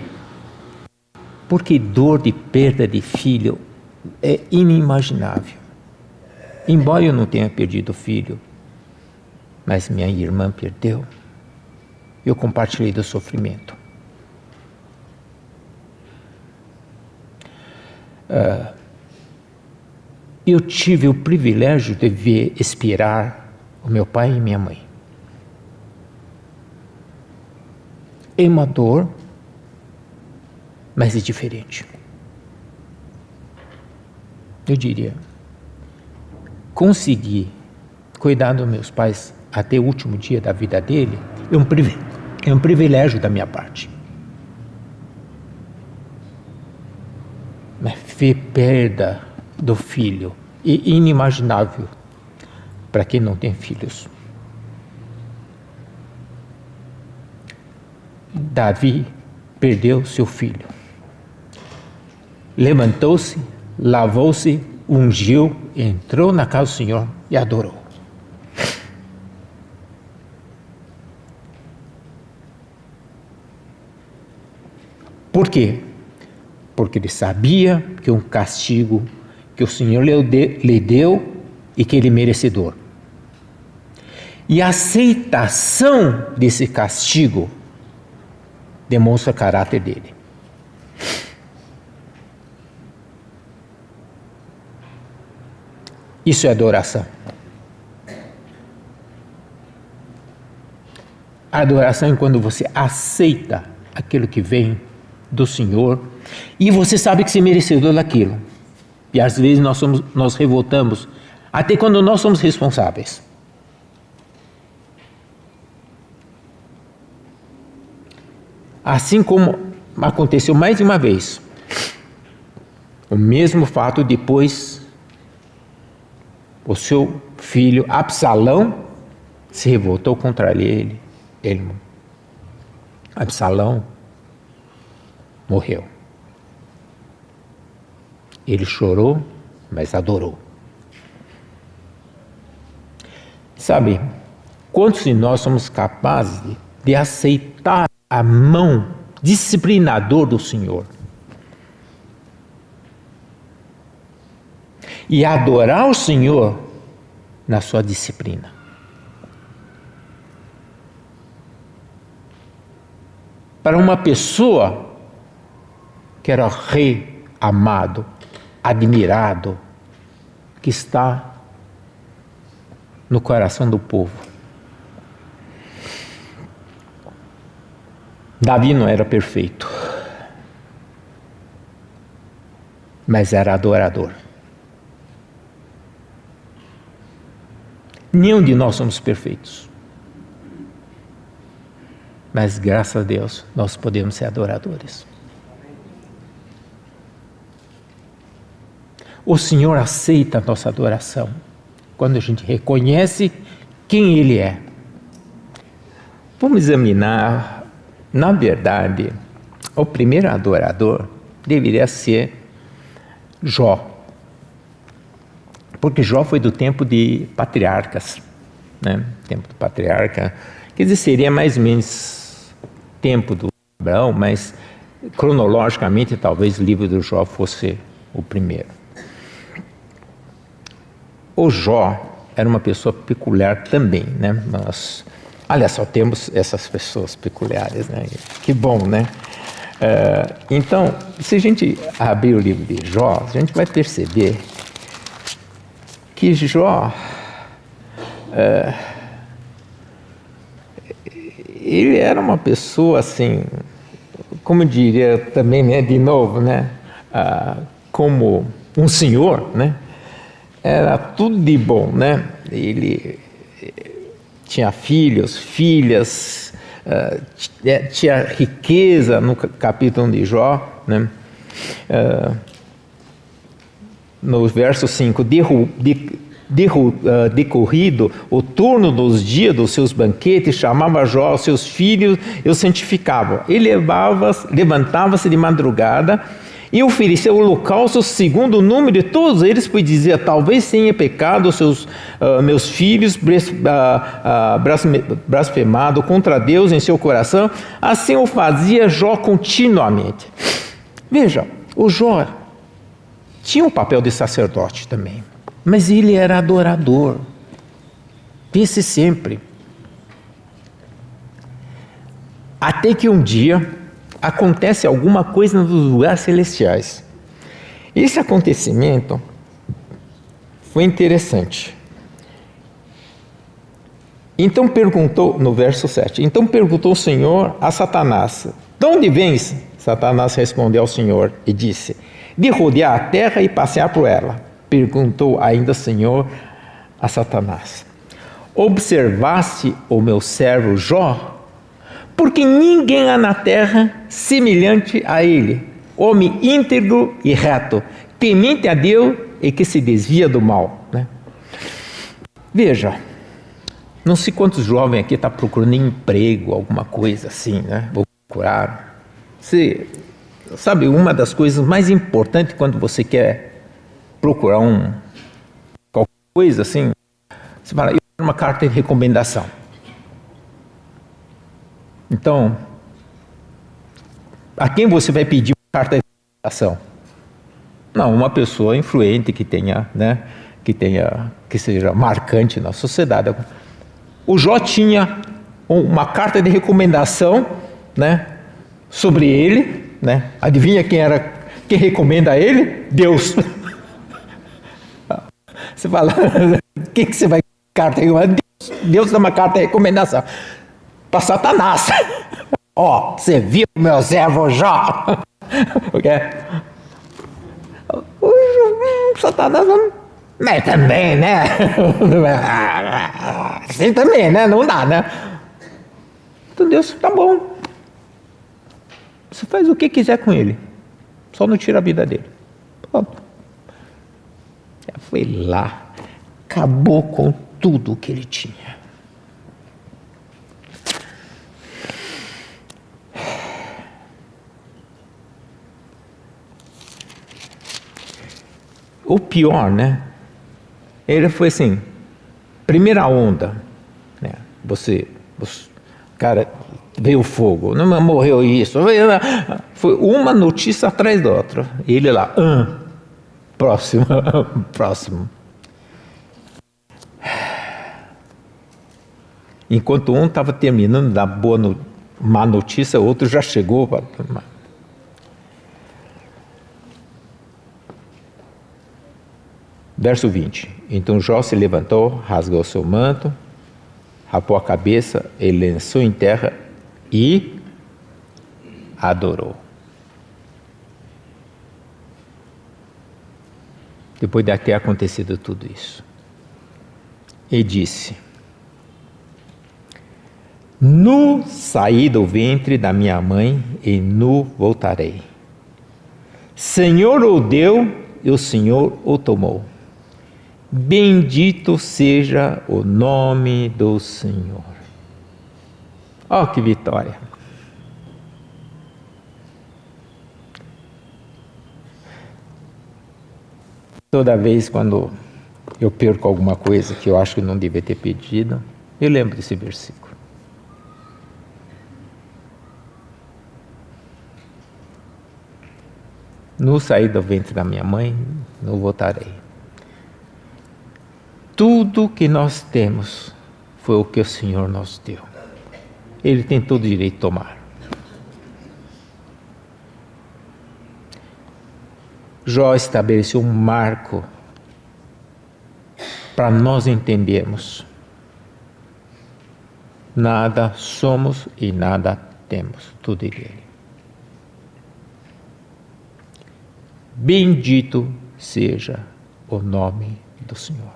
Porque dor de perda de filho é inimaginável. Embora eu não tenha perdido filho, mas minha irmã perdeu, eu compartilhei do sofrimento. Eu tive o privilégio de ver expirar o meu pai e minha mãe. É uma dor, mas é diferente. eu diria, conseguir cuidar dos meus pais até o último dia da vida dele, é um privilégio da minha parte. Mas ver perda do filho é inimaginável para quem não tem filhos. Davi perdeu seu filho. Levantou-se, lavou-se, ungiu, entrou na casa do Senhor e adorou. Por quê? Porque ele sabia que um castigo que o Senhor lhe deu e que ele é merecedor. E a aceitação desse castigo demonstra o caráter dele. Isso é adoração. A adoração é quando você aceita aquilo que vem do Senhor e você sabe que você é merecedor daquilo. E às vezes nós revoltamos, até quando nós somos responsáveis. Assim como aconteceu mais de uma vez, o mesmo fato depois, o seu filho Absalão se revoltou contra ele. Absalão morreu. Ele chorou, mas adorou. Sabe, quantos de nós somos capazes de aceitar a mão disciplinadora do Senhor e adorar o Senhor na sua disciplina? Para uma pessoa que era rei amado, admirado, que está no coração do povo. Davi não era perfeito, mas era adorador. Nenhum de nós somos perfeitos, mas graças a Deus nós podemos ser adoradores. O Senhor aceita a nossa adoração quando a gente reconhece quem Ele é. Vamos examinar. Na verdade, o primeiro adorador deveria ser Jó. Porque Jó foi do tempo de patriarcas, né? Tempo do patriarca, quer dizer, seria mais ou menos tempo do Abraão, mas cronologicamente talvez o livro do Jó fosse o primeiro. O Jó era uma pessoa peculiar também, né? Olha só, temos essas pessoas peculiares, né? Que bom, né? Então, se a gente abrir o livro de Jó, a gente vai perceber que Jó, ele era uma pessoa assim, como eu diria também, né? De novo, né? Como um senhor, né? Era tudo de bom, né? Ele tinha filhos, filhas, tinha riqueza no capítulo 1 de Jó, né? No verso 5, decorrido o turno dos dias dos seus banquetes, chamava Jó seus filhos e os santificava. Ele levantava-se de madrugada e ofereceu holocaustos segundo o número de todos eles, pois dizia, talvez tenha pecado meus filhos, blasfemado contra Deus em seu coração. Assim o fazia Jó continuamente. Veja, o Jó tinha um papel de sacerdote também, mas ele era adorador. Pense sempre. Até que um dia acontece alguma coisa nos lugares celestiais. Esse acontecimento foi interessante. Então perguntou, no verso 7, então perguntou o Senhor a Satanás, de onde vens? Satanás respondeu ao Senhor e disse, de rodear a terra e passear por ela. Perguntou ainda o Senhor a Satanás: observaste o meu servo Jó? Porque ninguém há na terra semelhante a ele, homem íntegro e reto, temente a Deus e que se desvia do mal. Né? Veja, não sei quantos jovens aqui estão procurando emprego, alguma coisa assim, né? Vou procurar. Você sabe, uma das coisas mais importantes quando você quer procurar qualquer coisa assim, você fala, eu quero uma carta de recomendação. Então, a quem você vai pedir uma carta de recomendação? Não, uma pessoa influente que tenha, né, que seja marcante na sociedade. O Jó tinha uma carta de recomendação, né, sobre ele, né? Adivinha quem recomenda ele? Deus. Você fala, o que você vai carta de recomendação? Deus dá uma carta de recomendação para Satanás. Ó, você viu meu servo Jó? Okay? Satanás, mas também, né? Assim também, né? Não dá, né? Então Deus, tá bom. Você faz o que quiser com ele. Só não tira a vida dele. Pronto. Foi lá, acabou com tudo que ele tinha. O pior, né? Ele foi assim, primeira onda, né? Cara, veio fogo, não morreu isso, foi uma notícia atrás da outra. Ele lá, próximo, próximo. Enquanto um estava terminando da má notícia, o outro já chegou para Verso 20. Então Jó se levantou, rasgou seu manto, rapou a cabeça, ele lançou em terra e adorou. Depois de ter acontecido tudo isso. E disse: nu saí do ventre da minha mãe e nu voltarei. Senhor o deu e o Senhor o tomou. Bendito seja o nome do Senhor. Oh, que vitória! Toda vez quando eu perco alguma coisa que eu acho que não devia ter pedido, eu lembro desse versículo. No saí do ventre da minha mãe, não voltarei. Tudo que nós temos foi o que o Senhor nos deu. Ele tem todo o direito de tomar. Jó estabeleceu um marco para nós entendermos. Nada somos e nada temos, tudo é dele. Bendito seja o nome do Senhor.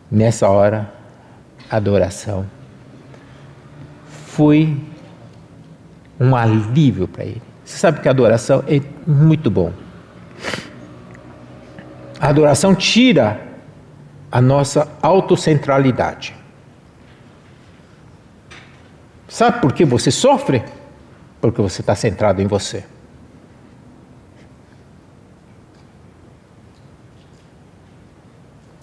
Nessa hora, a adoração foi um alívio para ele. Você sabe que a adoração é muito bom. A adoração tira a nossa autocentralidade. Sabe por que você sofre? Porque você está centrado em você.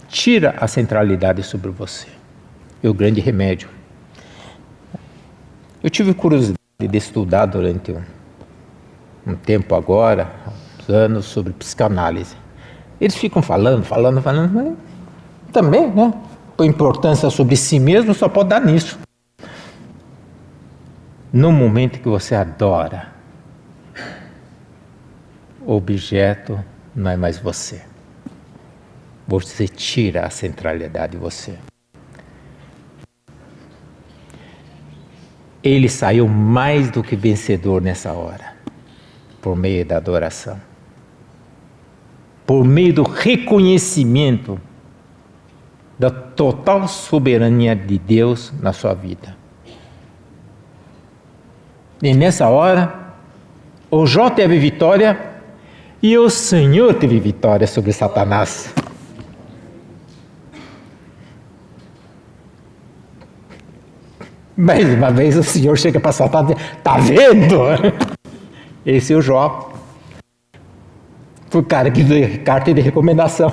Tira a centralidade sobre você. É o grande remédio. Eu tive curiosidade de estudar durante um tempo agora, uns anos, sobre psicanálise. Eles ficam falando, mas também, né? Por importância sobre si mesmo, só pode dar nisso. No momento que você adora, o objeto não é mais você. Você tira a centralidade de você. Ele saiu mais do que vencedor nessa hora, por meio da adoração. por meio do reconhecimento da total soberania de Deus na sua vida. E nessa hora, o Jó teve vitória e o Senhor teve vitória sobre Satanás. Mais uma vez o Senhor chega para Satanás e diz: tá vendo? Esse é o Jó. Foi o cara que deu carta de recomendação.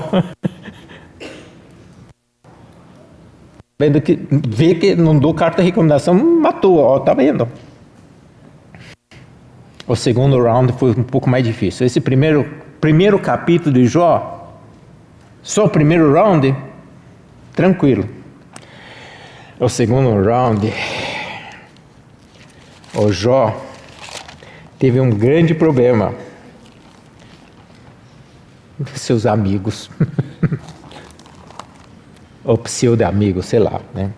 Vê que não deu carta de recomendação, matou, ó, tá vendo? O segundo round foi um pouco mais difícil. Esse primeiro capítulo de Jó, só o primeiro round, tranquilo. O segundo round, o Jó teve um grande problema. Seus amigos, ou pseudo-amigo, sei lá, né?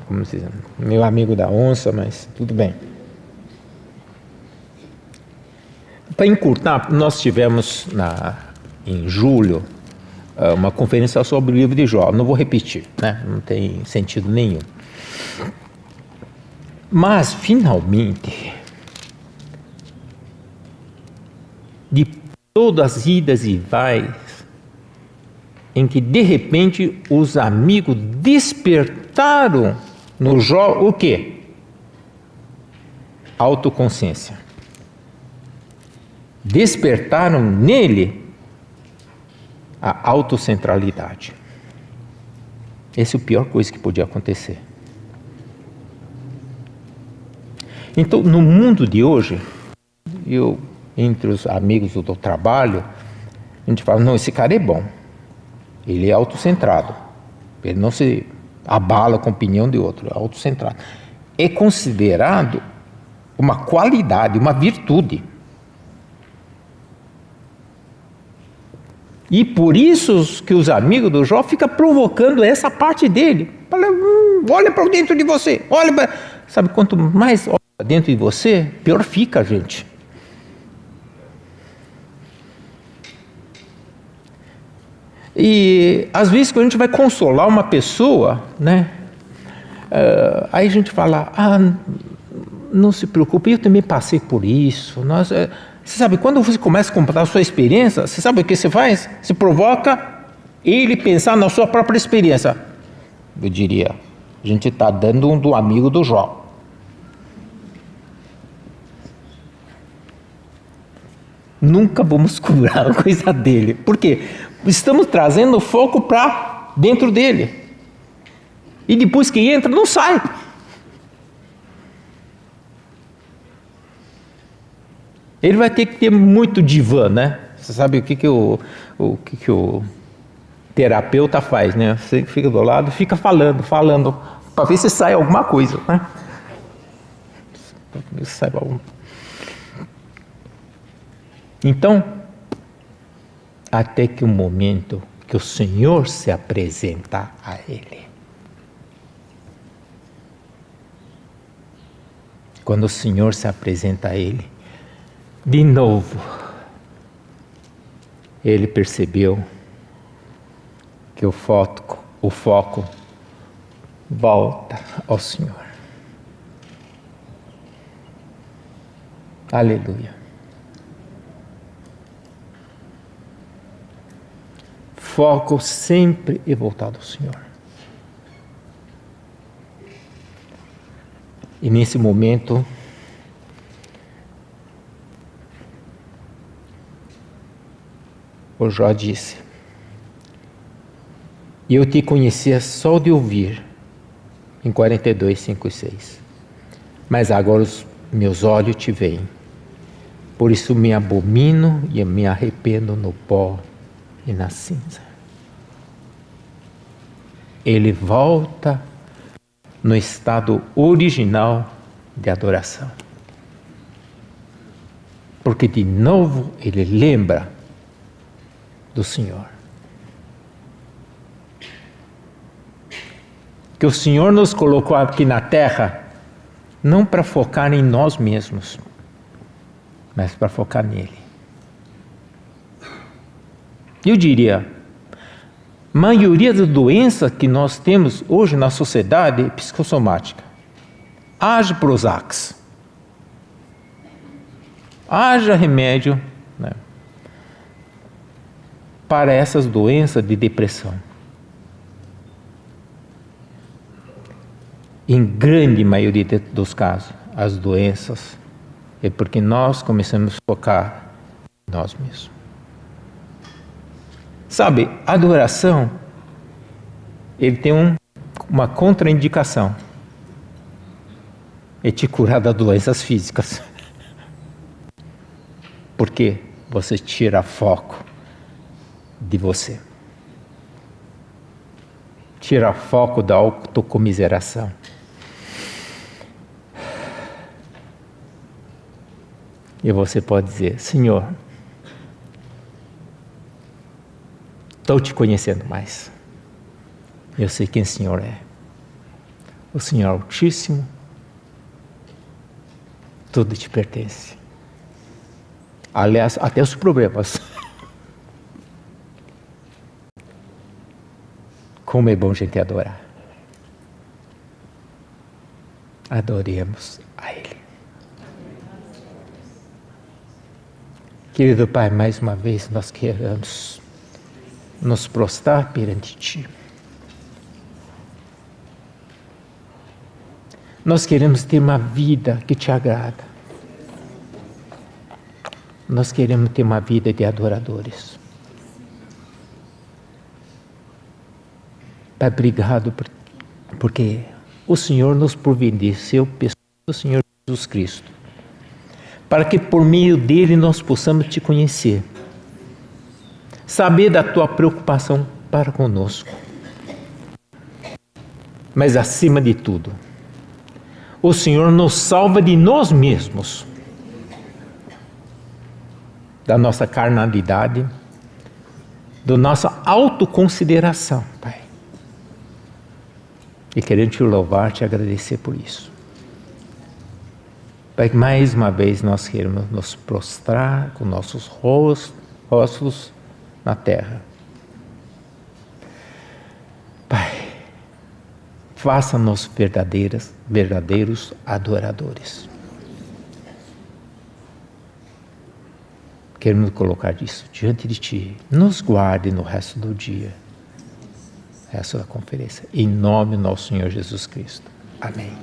Como se diz? Meu amigo da onça, mas tudo bem. Para encurtar, nós tivemos em julho uma conferência sobre o livro de Jó. Não vou repetir, né? Não tem sentido nenhum. Mas, finalmente, de todas as idas e vais, em que de repente os amigos despertaram no Jó o quê? Autoconsciência. Despertaram nele a autocentralidade. Essa é a pior coisa que podia acontecer. Então, no mundo de hoje, entre os amigos do trabalho, a gente fala: não, esse cara é bom, ele é autocentrado, ele não se abala com a opinião de outro, é autocentrado. É considerado uma qualidade, uma virtude. E por isso que os amigos do Jó ficam provocando essa parte dele. Olha para dentro de você, olha para... Sabe, quanto mais olha para dentro de você, pior fica a gente. E às vezes quando a gente vai consolar uma pessoa, né? Aí a gente fala: não se preocupe, eu também passei por isso. Você sabe, quando você começa a contar a sua experiência, você sabe o que você faz? Você provoca ele pensar na sua própria experiência. Eu diria, a gente está dando um do amigo do Jó. Nunca vamos curar a coisa dele. Por quê? Estamos trazendo o foco para dentro dele. E depois que entra, não sai. Ele vai ter que ter muito divã, né? Você sabe o que o terapeuta faz, né? Você fica do lado, fica falando, para ver se sai alguma coisa, né? Então, até que o momento que o Senhor se apresenta a ele. Quando o Senhor se apresenta a ele, de novo, ele percebeu que o foco volta ao Senhor. Aleluia. Foco sempre é voltado ao Senhor. E nesse momento, o Jó disse: e eu te conhecia só de ouvir, em 42, 5 e 6. Mas agora os meus olhos te veem. Por isso me abomino e me arrependo no pó e na cinza. Ele volta no estado original de adoração. Porque de novo ele lembra do Senhor. Que o Senhor nos colocou aqui na terra não para focar em nós mesmos, mas para focar nele. Eu diria, a maioria das doenças que nós temos hoje na sociedade é psicossomática. Haja Prozac, haja remédio, né, para essas doenças de depressão. Em grande maioria dos casos, as doenças é porque nós começamos a focar em nós mesmos. Sabe, a adoração, ele tem uma contraindicação. É te curar das doenças físicas. Porque você tira foco de você. Tira foco da autocomiseração. E você pode dizer, Senhor, estou te conhecendo mais. Eu sei quem o Senhor é. O Senhor Altíssimo, tudo te pertence. Aliás, até os problemas. Como é bom a gente adorar. Adoremos a Ele. Querido Pai, mais uma vez nós queremos nos prostrar perante Ti. Nós queremos ter uma vida que Te agrada. Nós queremos ter uma vida de adoradores. Pai, obrigado porque o Senhor nos providenciou pessoa do Senhor Jesus Cristo, para que por meio dele nós possamos Te conhecer, saber da Tua preocupação para conosco. Mas acima de tudo, o Senhor nos salva de nós mesmos, da nossa carnalidade, da nossa autoconsideração, Pai. E querendo Te louvar, Te agradecer por isso. Pai, mais uma vez nós queremos nos prostrar com nossos rostos na terra. Pai, faça-nos verdadeiros adoradores. Queremos colocar isso diante de Ti. Nos guarde no resto do dia, resto da conferência. Em nome do nosso Senhor Jesus Cristo. Amém.